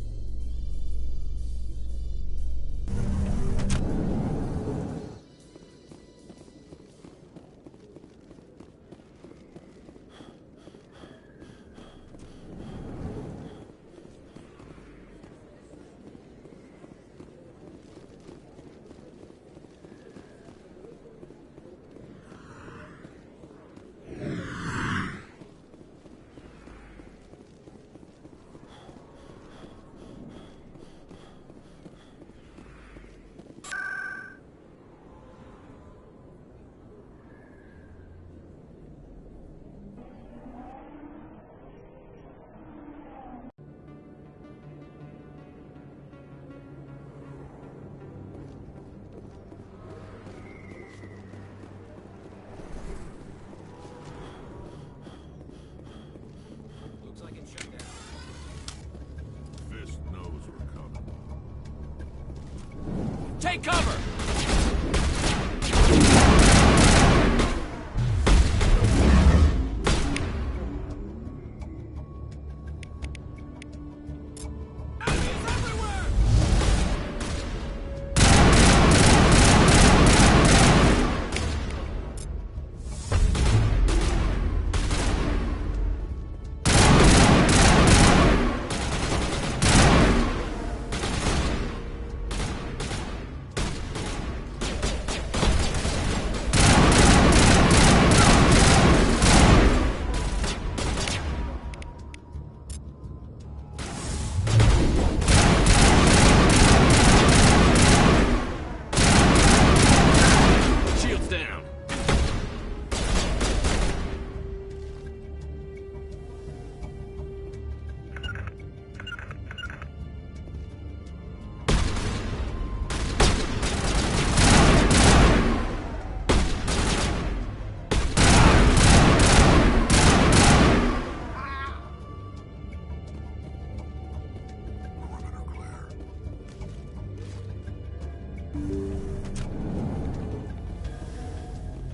Take cover!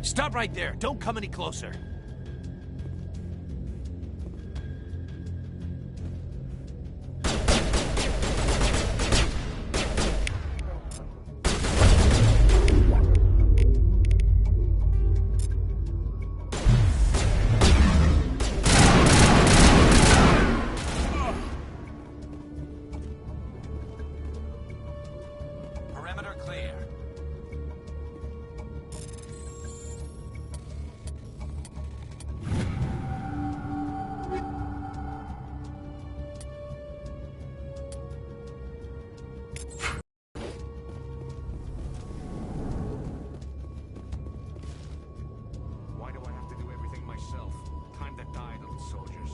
Stop right there. Don't come any closer. Perimeter clear. Why do I have to do everything myself? Time to die, little soldiers.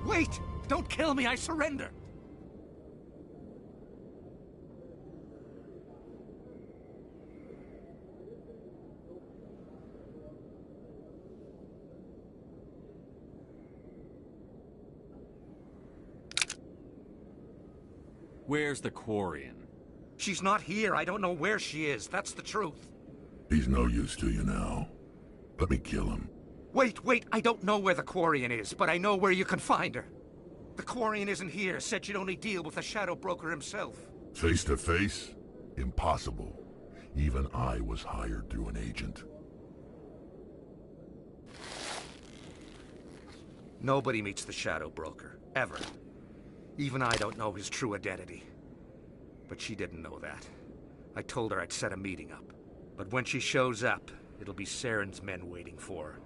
Wait! Don't kill me, I surrender! Where's the Quarian? She's not here. I don't know where she is. That's the truth. He's no use to you now. Let me kill him. Wait, I don't know where the Quarian is, but I know where you can find her. The Quarian isn't here. Said she'd only deal with the Shadow Broker himself. Face to face? Impossible. Even I was hired through an agent. Nobody meets the Shadow Broker. Ever. Even I don't know his true identity. But she didn't know that. I told her I'd set a meeting up. But when she shows up, it'll be Saren's men waiting for her.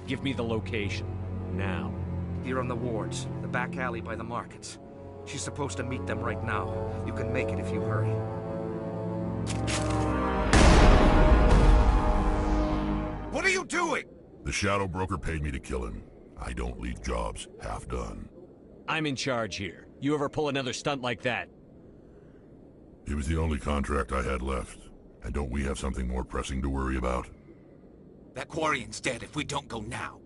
Give me the location. Now. Here on the wards, the back alley by the markets. She's supposed to meet them right now. You can make it if you hurry. What are you doing? The Shadow Broker paid me to kill him. I don't leave jobs half done. I'm in charge here. You ever pull another stunt like that? It was the only contract I had left. And don't we have something more pressing to worry about? That Quarian's dead if we don't go now.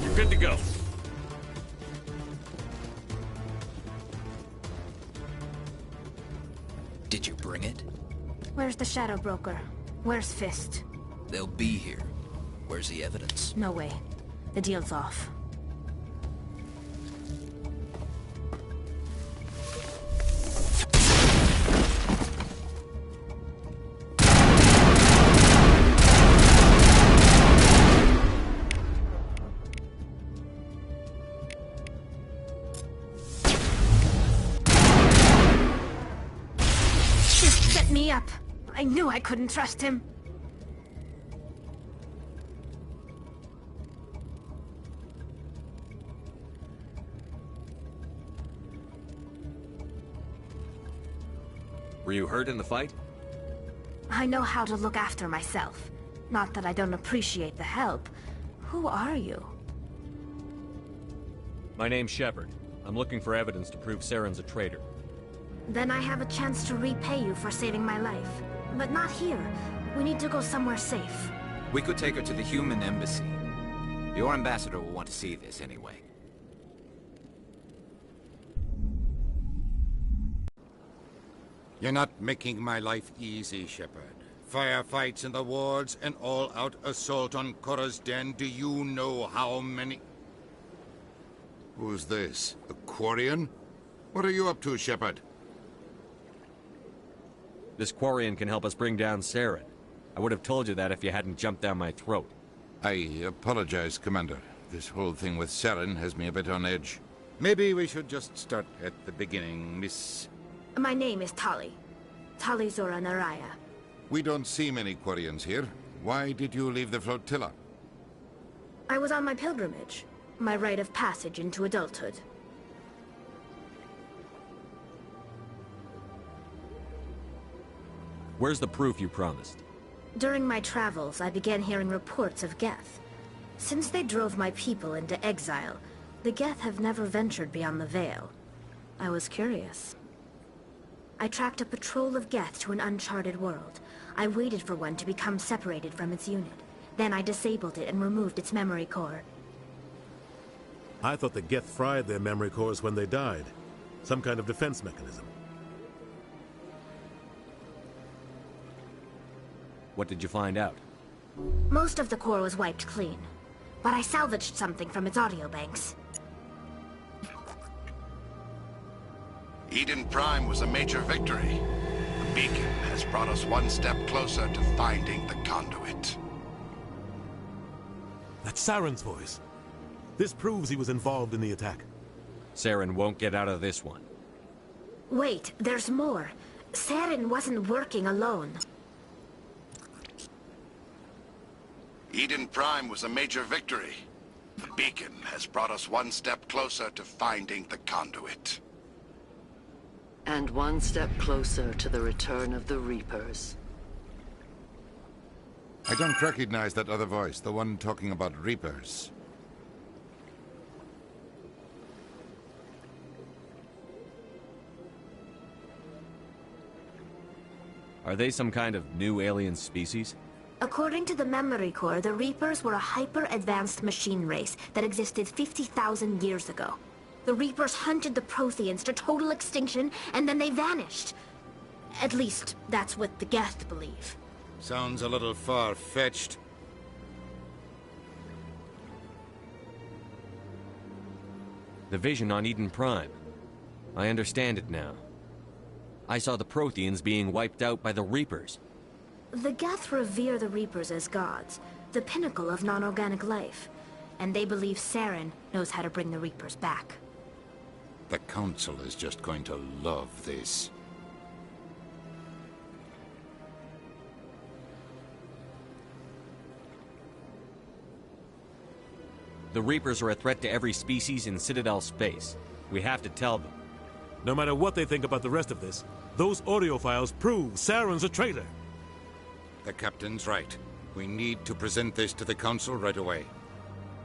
You're good to go. Did you bring it? Where's the Shadow Broker? Where's Fist? They'll be here. Where's the evidence? No way. The deal's off. Fist set me up. I knew I couldn't trust him. Were you hurt in the fight? I know how to look after myself. Not that I don't appreciate the help. Who are you? My name's Shepard. I'm looking for evidence to prove Saren's a traitor. Then I have a chance to repay you for saving my life. But not here. We need to go somewhere safe. We could take her to the human embassy. Your ambassador will want to see this anyway. You're not making my life easy, Shepard. Firefights in the wards, an all-out assault on Korra's den. Do you know how many... Who's this? A Quarian? What are you up to, Shepard? This Quarian can help us bring down Saren. I would have told you that if you hadn't jumped down my throat. I apologize, Commander. This whole thing with Saren has me a bit on edge. Maybe we should just start at the beginning, Miss... My name is Tali. Tali Zora Naraya. We don't see many Quarians here. Why did you leave the flotilla? I was on my pilgrimage. My rite of passage into adulthood. Where's the proof you promised? During my travels, I began hearing reports of Geth. Since they drove my people into exile, the Geth have never ventured beyond the Veil. I was curious. I tracked a patrol of Geth to an uncharted world. I waited for one to become separated from its unit. Then I disabled it and removed its memory core. I thought the Geth fried their memory cores when they died. Some kind of defense mechanism. What did you find out? Most of the core was wiped clean, but I salvaged something from its audio banks. Eden Prime was a major victory. The beacon has brought us one step closer to finding the conduit. That's Saren's voice. This proves he was involved in the attack. Saren won't get out of this one. Wait, there's more. Saren wasn't working alone. Eden Prime was a major victory. The beacon has brought us one step closer to finding the conduit. And one step closer to the return of the Reapers. I don't recognize that other voice, the one talking about Reapers. Are they some kind of new alien species? According to the memory core, the Reapers were a hyper-advanced machine race that existed 50,000 years ago. The Reapers hunted the Protheans to total extinction, and then they vanished. At least, that's what the Geth believe. Sounds a little far-fetched. The vision on Eden Prime. I understand it now. I saw the Protheans being wiped out by the Reapers. The Geth revere the Reapers as gods, the pinnacle of non-organic life. And they believe Saren knows how to bring the Reapers back. The Council is just going to love this. The Reapers are a threat to every species in Citadel space. We have to tell them. No matter what they think about the rest of this, those audio files prove Saren's a traitor. The Captain's right. We need to present this to the Council right away.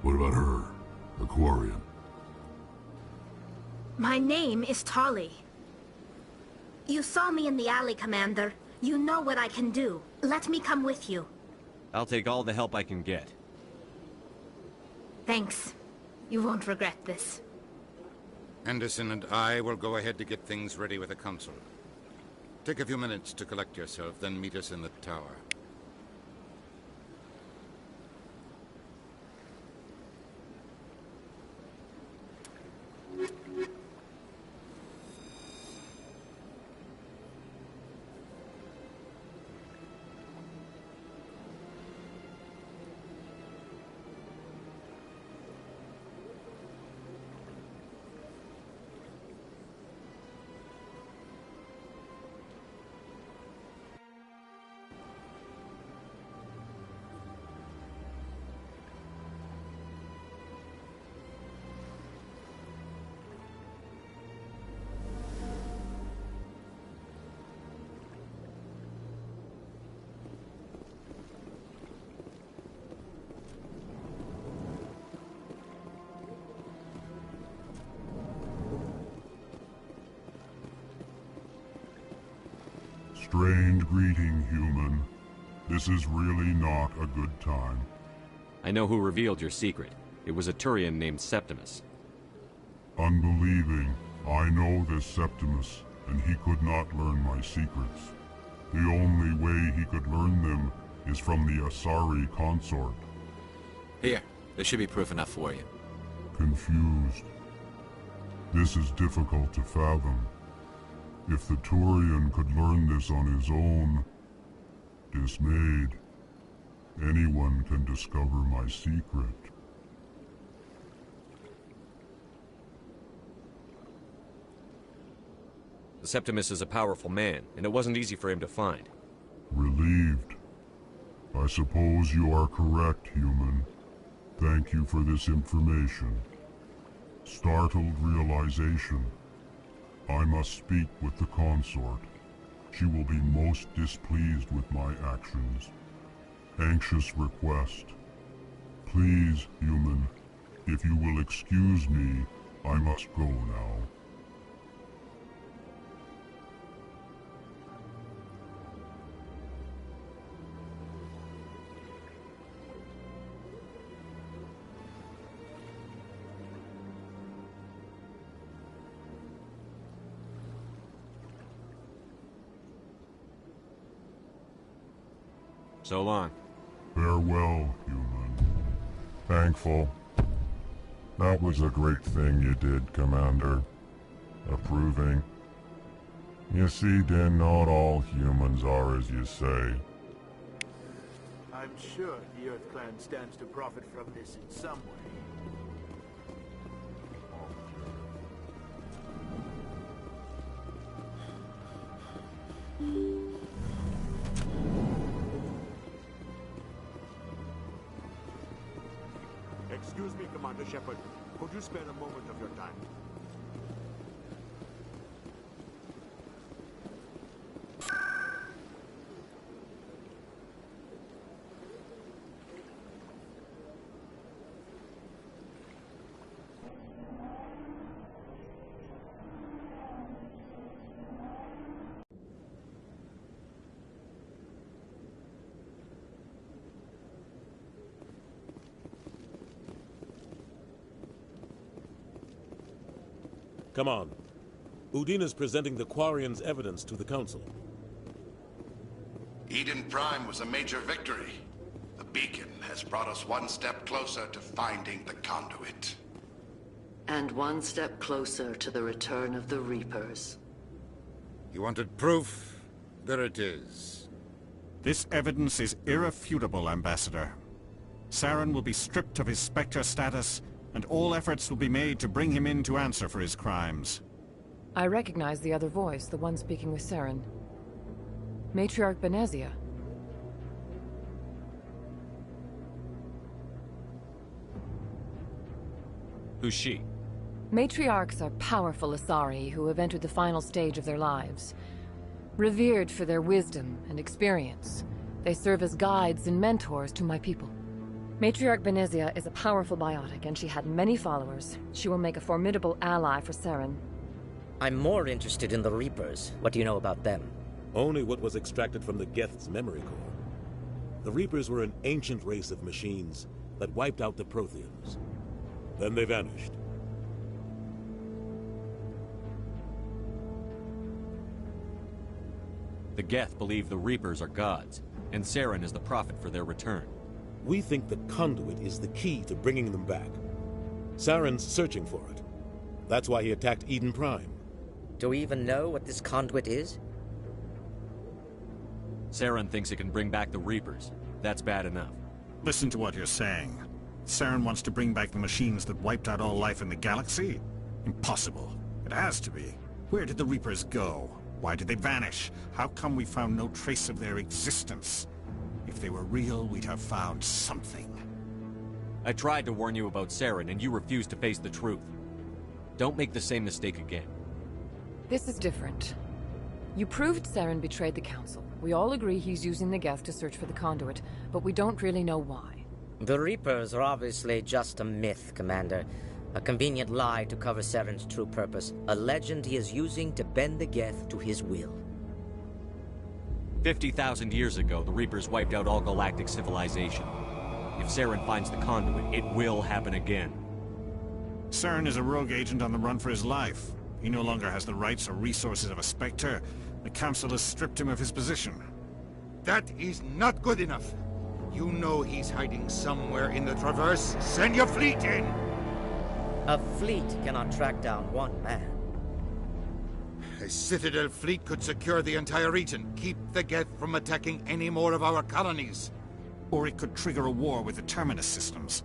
What about her? The Quarian? My name is Tali. You saw me in the alley, Commander. You know what I can do. Let me come with you. I'll take all the help I can get. Thanks. You won't regret this. Anderson and I will go ahead to get things ready with the Council. Take a few minutes to collect yourself, then meet us in the tower. Strange greeting, human. This is really not a good time. I know who revealed your secret. It was a Turian named Septimus. Unbelieving. I know this Septimus, and he could not learn my secrets. The only way he could learn them is from the Asari consort. Here, this should be proof enough for you. Confused. This is difficult to fathom. If the Turian could learn this on his own, dismayed, anyone can discover my secret. The Septimus is a powerful man, and it wasn't easy for him to find. Relieved. I suppose you are correct, human. Thank you for this information. Startled realization. I must speak with the consort. She will be most displeased with my actions. Anxious request. Please, human, if you will excuse me, I must go now. So long. Farewell, human. Thankful. That was a great thing you did, Commander. Approving. You see, then, not all humans are as you say. I'm sure the Earth Clan stands to profit from this in some way. Excuse me, Commander Shepard. Could you spare a moment of your time? Come on. Udine is presenting the Quarians' evidence to the Council. Eden Prime was a major victory. The beacon has brought us one step closer to finding the conduit. And one step closer to the return of the Reapers. You wanted proof? There it is. This evidence is irrefutable, Ambassador. Saren will be stripped of his Spectre status, and all efforts will be made to bring him in to answer for his crimes. I recognize the other voice, the one speaking with Saren. Matriarch Benezia. Who's she? Matriarchs are powerful Asari who have entered the final stage of their lives. Revered for their wisdom and experience, they serve as guides and mentors to my people. Matriarch Benezia is a powerful biotic, and she had many followers. She will make a formidable ally for Saren. I'm more interested in the Reapers. What do you know about them? Only what was extracted from the Geth's memory core. The Reapers were an ancient race of machines that wiped out the Protheans. Then they vanished. The Geth believe the Reapers are gods, and Saren is the prophet for their return. We think the Conduit is the key to bringing them back. Saren's searching for it. That's why he attacked Eden Prime. Do we even know what this conduit is? Saren thinks it can bring back the Reapers. That's bad enough. Listen to what you're saying. Saren wants to bring back the machines that wiped out all life in the galaxy? Impossible. It has to be. Where did the Reapers go? Why did they vanish? How come we found no trace of their existence? If they were real, we'd have found something. I tried to warn you about Saren, and you refused to face the truth. Don't make the same mistake again. This is different. You proved Saren betrayed the Council. We all agree he's using the Geth to search for the Conduit, but we don't really know why. The Reapers are obviously just a myth, Commander. A convenient lie to cover Saren's true purpose. A legend he is using to bend the Geth to his will. 50,000 years ago, the Reapers wiped out all galactic civilization. If Saren finds the Conduit, it will happen again. Saren is a rogue agent on the run for his life. He no longer has the rights or resources of a Spectre. The Council has stripped him of his position. That is not good enough. You know he's hiding somewhere in the Traverse. Send your fleet in! A fleet cannot track down one man. A Citadel fleet could secure the entire region, keep the Geth from attacking any more of our colonies. Or it could trigger a war with the Terminus systems.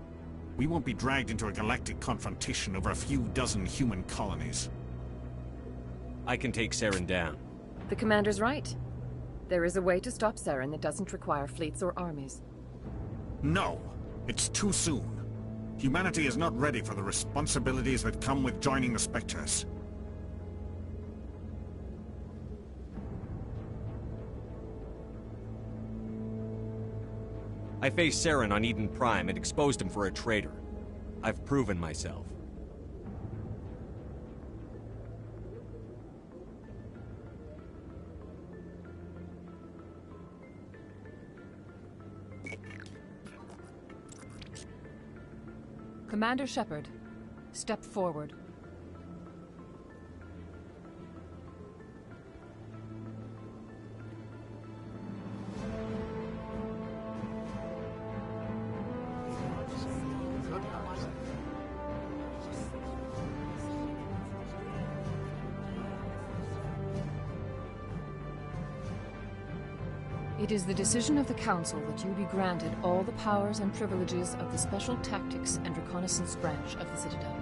We won't be dragged into a galactic confrontation over a few dozen human colonies. I can take Saren down. The Commander's right. There is a way to stop Saren that doesn't require fleets or armies. No! It's too soon. Humanity is not ready for the responsibilities that come with joining the Spectres. I faced Saren on Eden Prime and exposed him for a traitor. I've proven myself. Commander Shepard, step forward. It is the decision of the Council that you be granted all the powers and privileges of the Special Tactics and Reconnaissance Branch of the Citadel.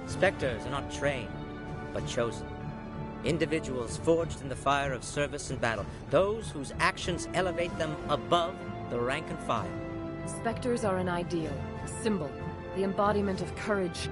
Spectres are not trained, but chosen. Individuals forged in the fire of service and battle. Those whose actions elevate them above the rank and file. Spectres are an ideal, a symbol, the embodiment of courage.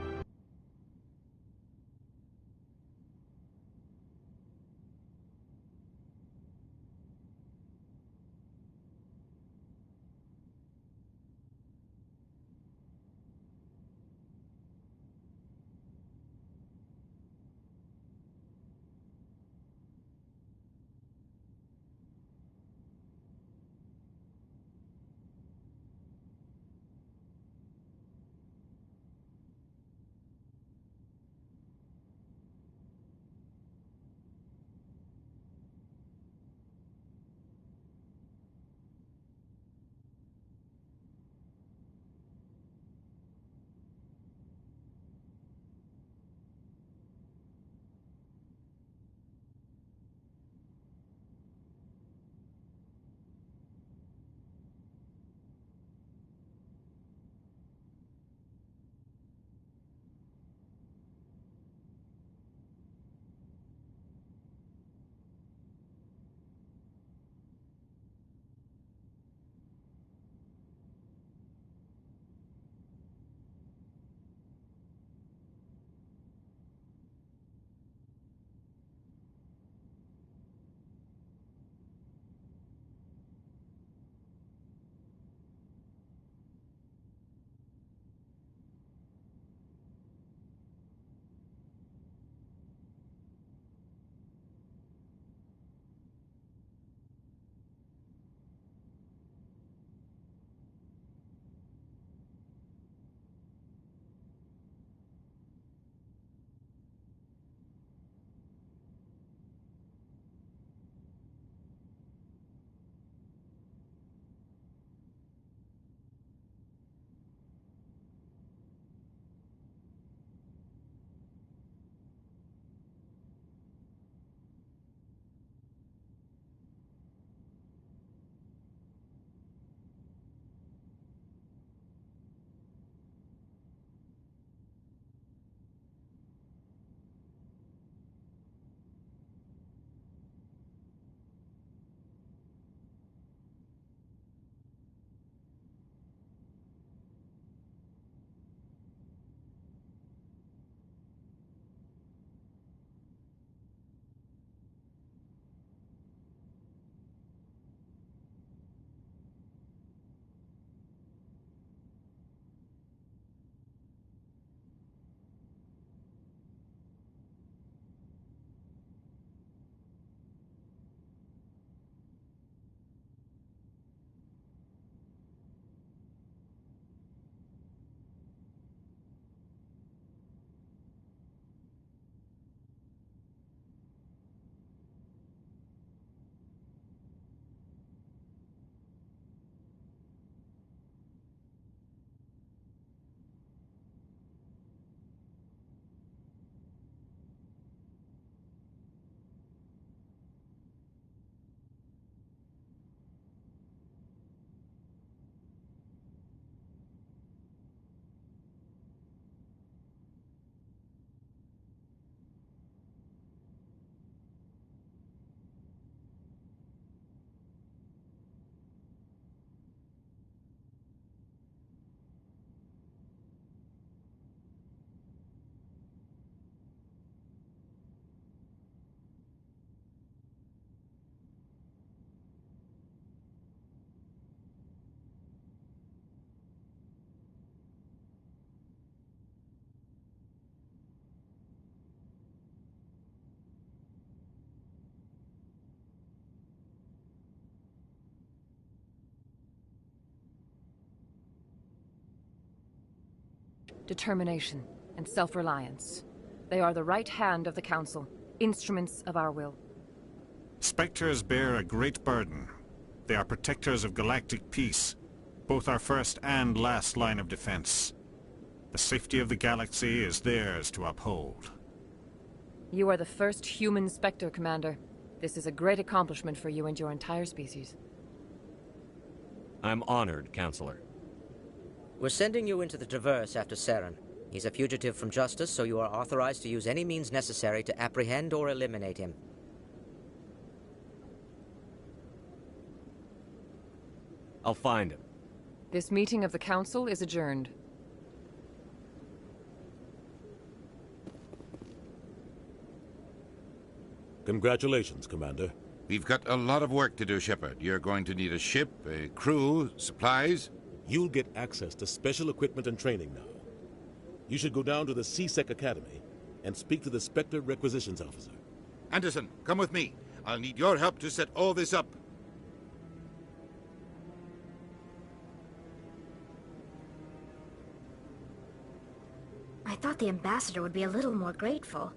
determination, and self-reliance. They are the right hand of the Council, instruments of our will. Spectres bear a great burden. They are protectors of galactic peace, both our first and last line of defense. The safety of the galaxy is theirs to uphold. You are the first human Spectre, Commander. This is a great accomplishment for you and your entire species. I'm honored, Counselor. We're sending you into the Traverse after Saren. He's a fugitive from justice, so you are authorized to use any means necessary to apprehend or eliminate him. I'll find him. This meeting of the Council is adjourned. Congratulations, Commander. We've got a lot of work to do, Shepard. You're going to need a ship, a crew, supplies. You'll get access to special equipment and training now. You should go down to the C-Sec Academy and speak to the Spectre Requisitions Officer. Anderson, come with me. I'll need your help to set all this up. I thought the ambassador would be a little more grateful.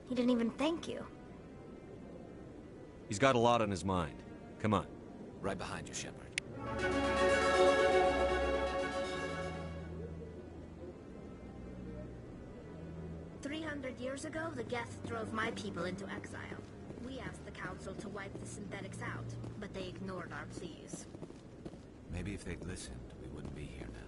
He didn't even thank you. He's got a lot on his mind. Come on. Right behind you, Shepard. 300 years ago, the Geth drove my people into exile. We asked the Council to wipe the synthetics out, but they ignored our pleas. Maybe if they'd listened, we wouldn't be here now.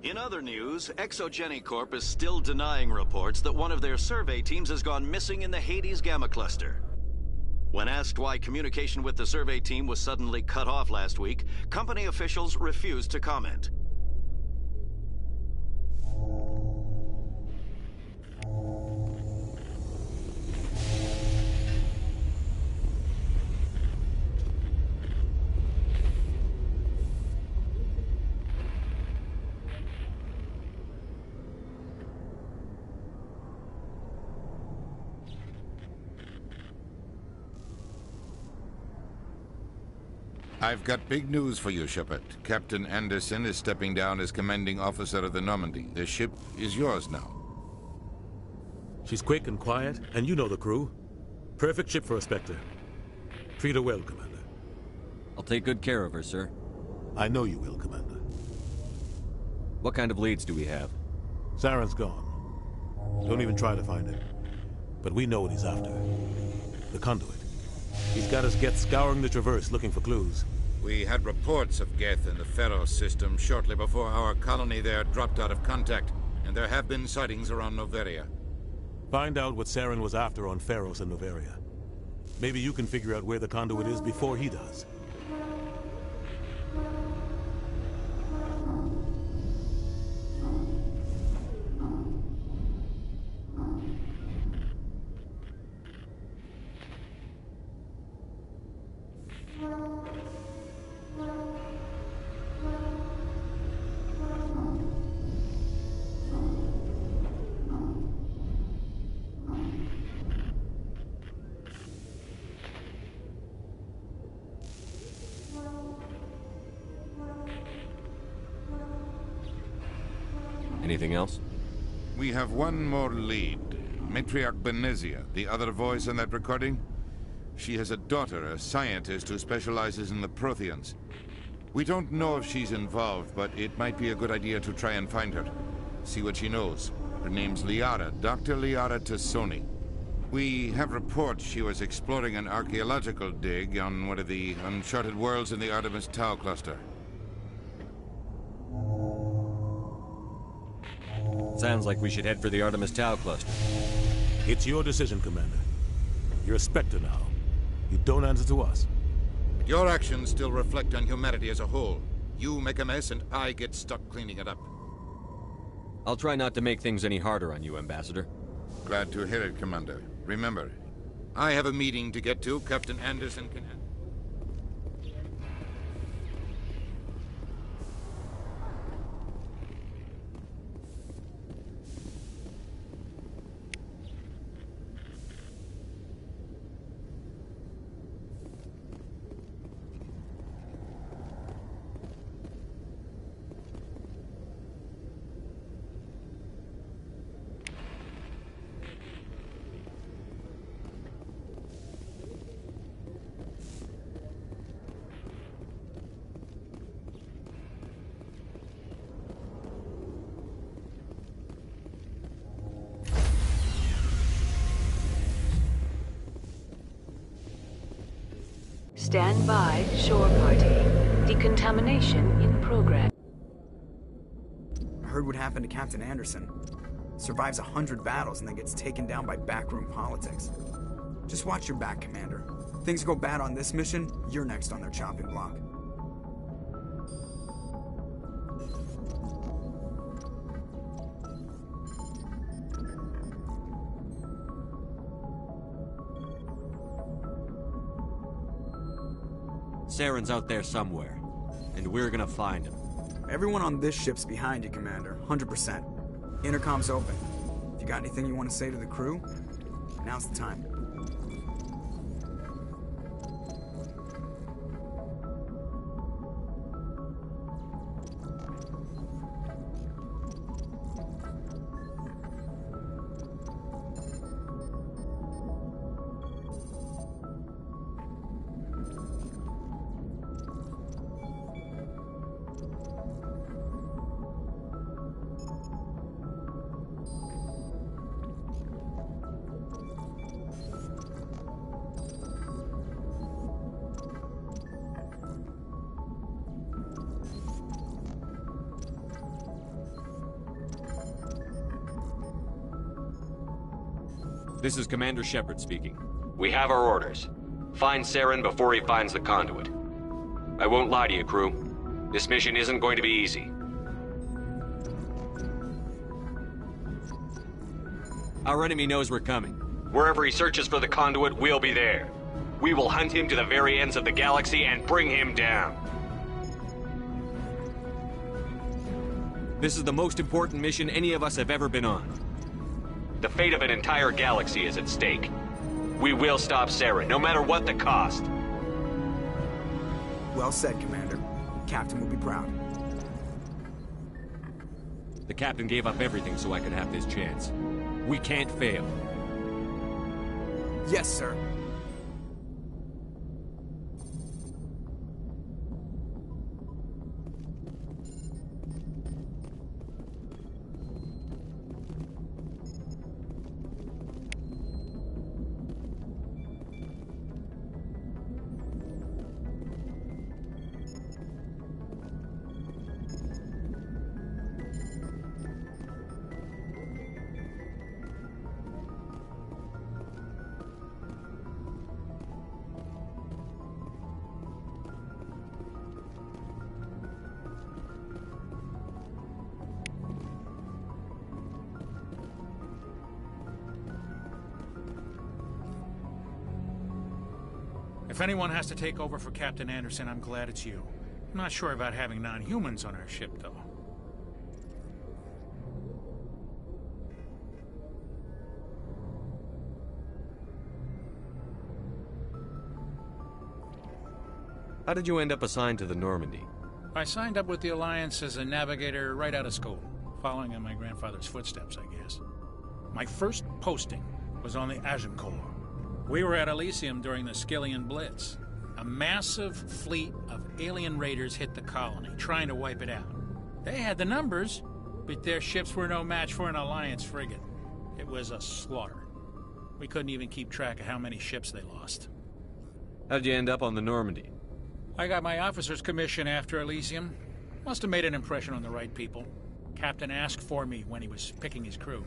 In other news, Exogeny Corp is still denying reports that one of their survey teams has gone missing in the Hades Gamma Cluster. When asked why communication with the survey team was suddenly cut off last week, company officials refused to comment. I've got big news for you, Shepard. Captain Anderson is stepping down as commanding officer of the Normandy. The ship is yours now. She's quick and quiet, and you know the crew. Perfect ship for a Spectre. Treat her well, Commander. I'll take good care of her, sir. I know you will, Commander. What kind of leads do we have? Saren's gone. Don't even try to find him. But we know what he's after. The conduit. He's got us Geth scouring the Traverse looking for clues. We had reports of Geth in the Pharos system shortly before our colony there dropped out of contact, and there have been sightings around Noveria. Find out what Saren was after on Pharos and Noveria. Maybe you can figure out where the conduit is before he does. Anything else? We have one more lead. Matriarch Benezia, the other voice in that recording. She has a daughter, a scientist who specializes in the Protheans. We don't know if she's involved, but it might be a good idea to try and find her. See what she knows. Her name's Liara, Dr. Liara Tassoni. We have reports she was exploring an archaeological dig on one of the uncharted worlds in the Artemis Tau cluster. Sounds like we should head for the Artemis Tau cluster. It's your decision, Commander. You're a Spectre now. You don't answer to us. But your actions still reflect on humanity as a whole. You make a mess and I get stuck cleaning it up. I'll try not to make things any harder on you, Ambassador. Glad to hear it, Commander. Remember, I have a meeting to get to. Captain Anderson can... Stand by, shore party. Decontamination in progress. I heard what happened to Captain Anderson. Survives 100 battles and then gets taken down by backroom politics. Just watch your back, Commander. Things go bad on this mission, you're next on their chopping block. Saren's out there somewhere, and we're gonna find him. Everyone on this ship's behind you, Commander. 100%. Intercom's open. If you got anything you want to say to the crew, now's the time. This is Commander Shepard speaking. We have our orders. Find Saren before he finds the conduit. I won't lie to you, crew. This mission isn't going to be easy. Our enemy knows we're coming. Wherever he searches for the conduit, we'll be there. We will hunt him to the very ends of the galaxy and bring him down. This is the most important mission any of us have ever been on. The fate of an entire galaxy is at stake. We will stop Saren, no matter what the cost. Well said, Commander. Captain will be proud. The captain gave up everything so I could have this chance. We can't fail. Yes, sir. If anyone has to take over for Captain Anderson, I'm glad it's you. I'm not sure about having non-humans on our ship, though. How did you end up assigned to the Normandy? I signed up with the Alliance as a navigator right out of school, following in my grandfather's footsteps, I guess. My first posting was on the Agincourt. We were at Elysium during the Skillian Blitz. A massive fleet of alien raiders hit the colony, trying to wipe it out. They had the numbers, but their ships were no match for an Alliance frigate. It was a slaughter. We couldn't even keep track of how many ships they lost. How did you end up on the Normandy? I got my officer's commission after Elysium. Must have made an impression on the right people. Captain asked for me when he was picking his crew.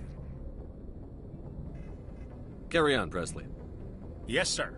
Carry on, Presley. Yes, sir.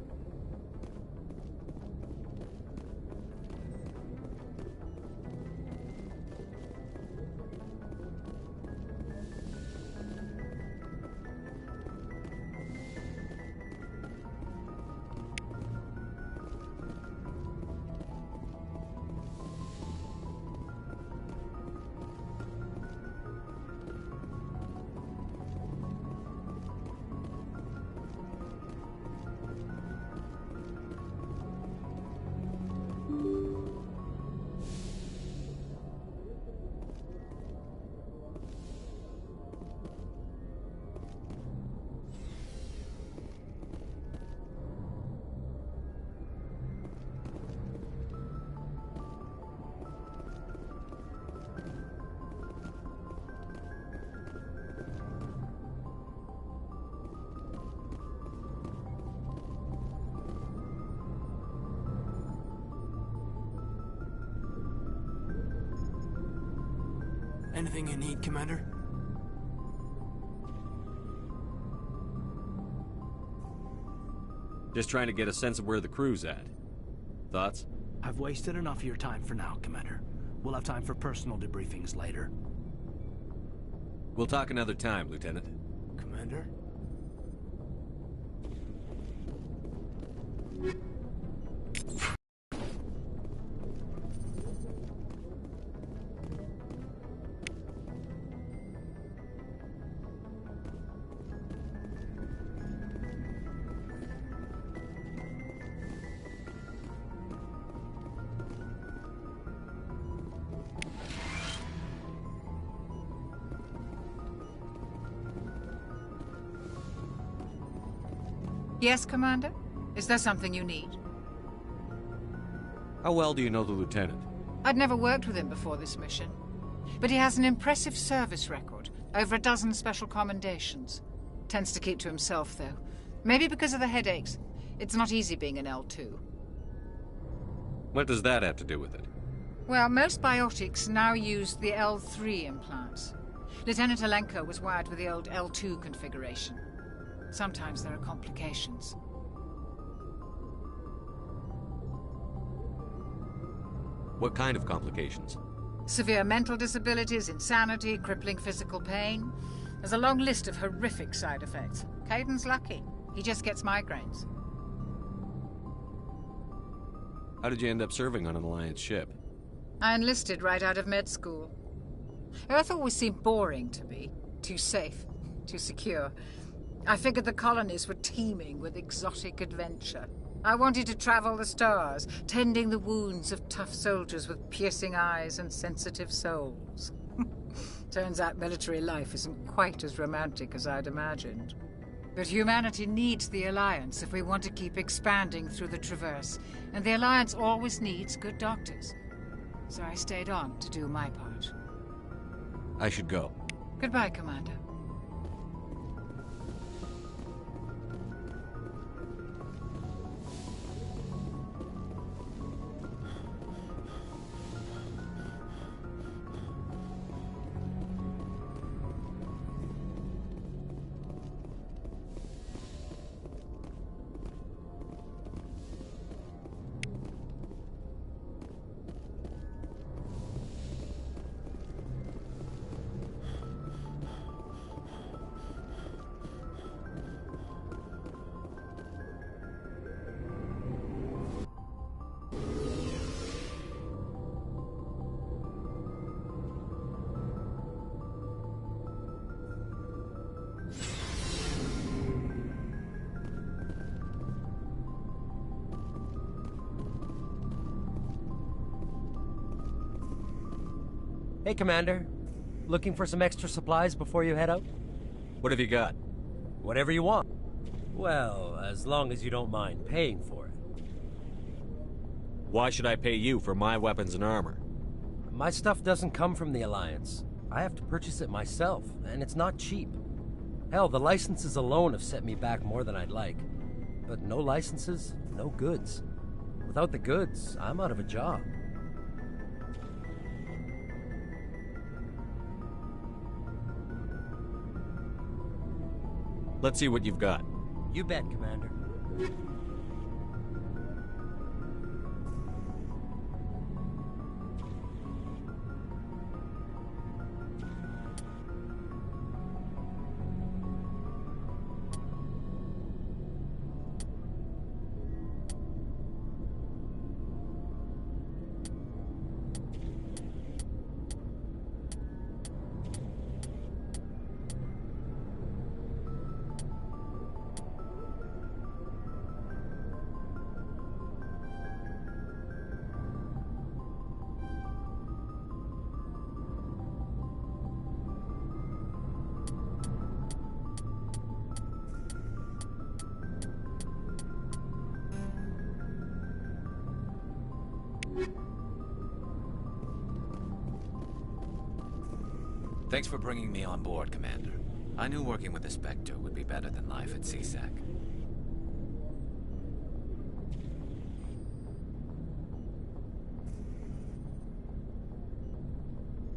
Anything you need, Commander? Just trying to get a sense of where the crew's at. Thoughts? I've wasted enough of your time for now, Commander. We'll have time for personal debriefings later. We'll talk another time, Lieutenant. Commander? Yes, Commander? Is there something you need? How well do you know the Lieutenant? I'd never worked with him before this mission. But he has an impressive service record. Over a dozen special commendations. Tends to keep to himself, though. Maybe because of the headaches. It's not easy being an L2. What does that have to do with it? Well, most biotics now use the L3 implants. Lieutenant Alenko was wired with the old L2 configuration. Sometimes there are complications. What kind of complications? Severe mental disabilities, insanity, crippling physical pain. There's a long list of horrific side effects. Caden's lucky. He just gets migraines. How did you end up serving on an Alliance ship? I enlisted right out of med school. Earth always seemed boring to me. Too safe, too secure. I figured the colonies were teeming with exotic adventure. I wanted to travel the stars, tending the wounds of tough soldiers with piercing eyes and sensitive souls. Turns out military life isn't quite as romantic as I'd imagined. But humanity needs the Alliance if we want to keep expanding through the Traverse, and the Alliance always needs good doctors. So I stayed on to do my part. I should go. Goodbye, Commander. Hey, Commander. Looking for some extra supplies before you head out? What have you got? Whatever you want. Well, as long as you don't mind paying for it. Why should I pay you for my weapons and armor? My stuff doesn't come from the Alliance. I have to purchase it myself, and it's not cheap. Hell, the licenses alone have set me back more than I'd like. But no licenses, no goods. Without the goods, I'm out of a job. Let's see what you've got. You bet, Commander. Thanks for bringing me on board, Commander. I knew working with the Spectre would be better than life at C-Sec.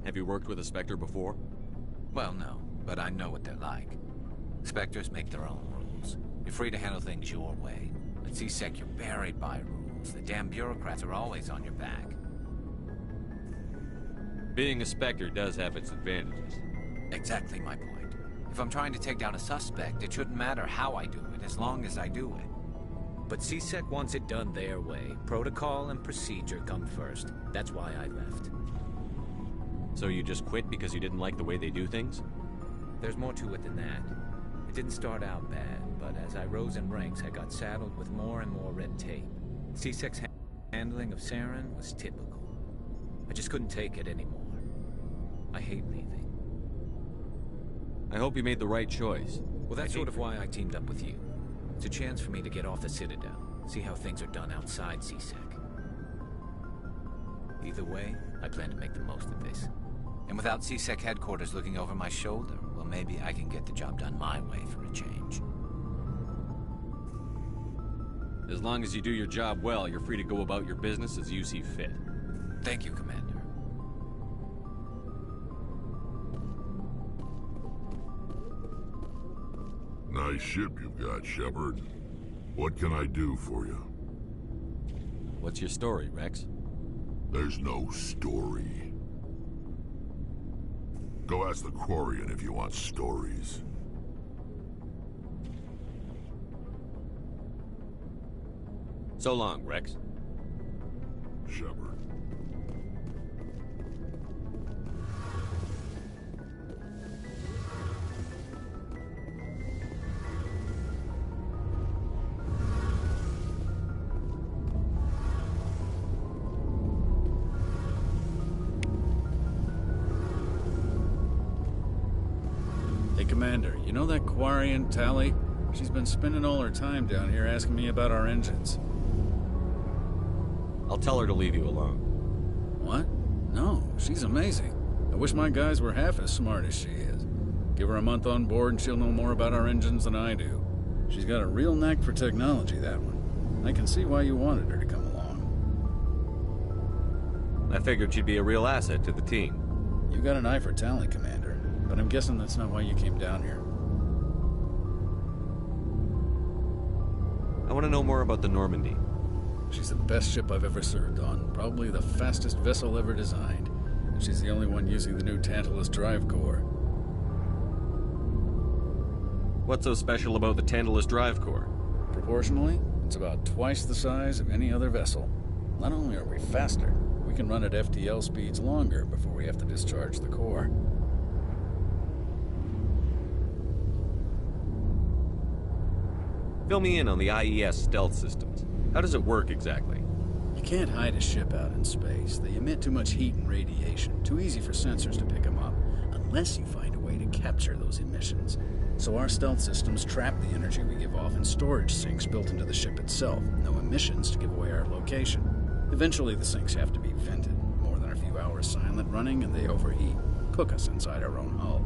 Have you worked with a Spectre before? Well, no, but I know what they're like. Spectres make their own rules. You're free to handle things your way. At C-Sec, you're buried by rules. The damn bureaucrats are always on your back. Being a Spectre does have its advantages. Exactly my point. If I'm trying to take down a suspect, it shouldn't matter how I do it, as long as I do it. But C-Sec wants it done their way. Protocol and procedure come first. That's why I left. So you just quit because you didn't like the way they do things? There's more to it than that. It didn't start out bad, but as I rose in ranks, I got saddled with more and more red tape. C-Sec's handling of Saren was typical. I just couldn't take it anymore. I hate leaving. I hope you made the right choice. Well, that's sort of why I teamed up with you. It's a chance for me to get off the Citadel, see how things are done outside C-Sec. Either way, I plan to make the most of this. And without C-Sec headquarters looking over my shoulder, well, maybe I can get the job done my way for a change. As long as you do your job well, you're free to go about your business as you see fit. Thank you, Commander. Nice ship you've got, Shepard. What can I do for you? What's your story, Rex? There's no story. Go ask the Quarian if you want stories. So long, Rex. Shepard. Commander, you know that Quarian, Tali? She's been spending all her time down here asking me about our engines. I'll tell her to leave you alone. What? No, she's amazing. I wish my guys were half as smart as she is. Give her a month on board and she'll know more about our engines than I do. She's got a real knack for technology, that one. I can see why you wanted her to come along. I figured she'd be a real asset to the team. You got an eye for Tali, Commander. But I'm guessing that's not why you came down here. I want to know more about the Normandy. She's the best ship I've ever served on. Probably the fastest vessel ever designed. And she's the only one using the new Tantalus drive core. What's so special about the Tantalus drive core? Proportionally, it's about twice the size of any other vessel. Not only are we faster, we can run at FTL speeds longer before we have to discharge the core. Fill me in on the IES stealth systems. How does it work exactly? You can't hide a ship out in space. They emit too much heat and radiation. Too easy for sensors to pick them up, unless you find a way to capture those emissions. So our stealth systems trap the energy we give off in storage sinks built into the ship itself. No emissions to give away our location. Eventually the sinks have to be vented. More than a few hours silent running and they overheat. Cook us inside our own hull.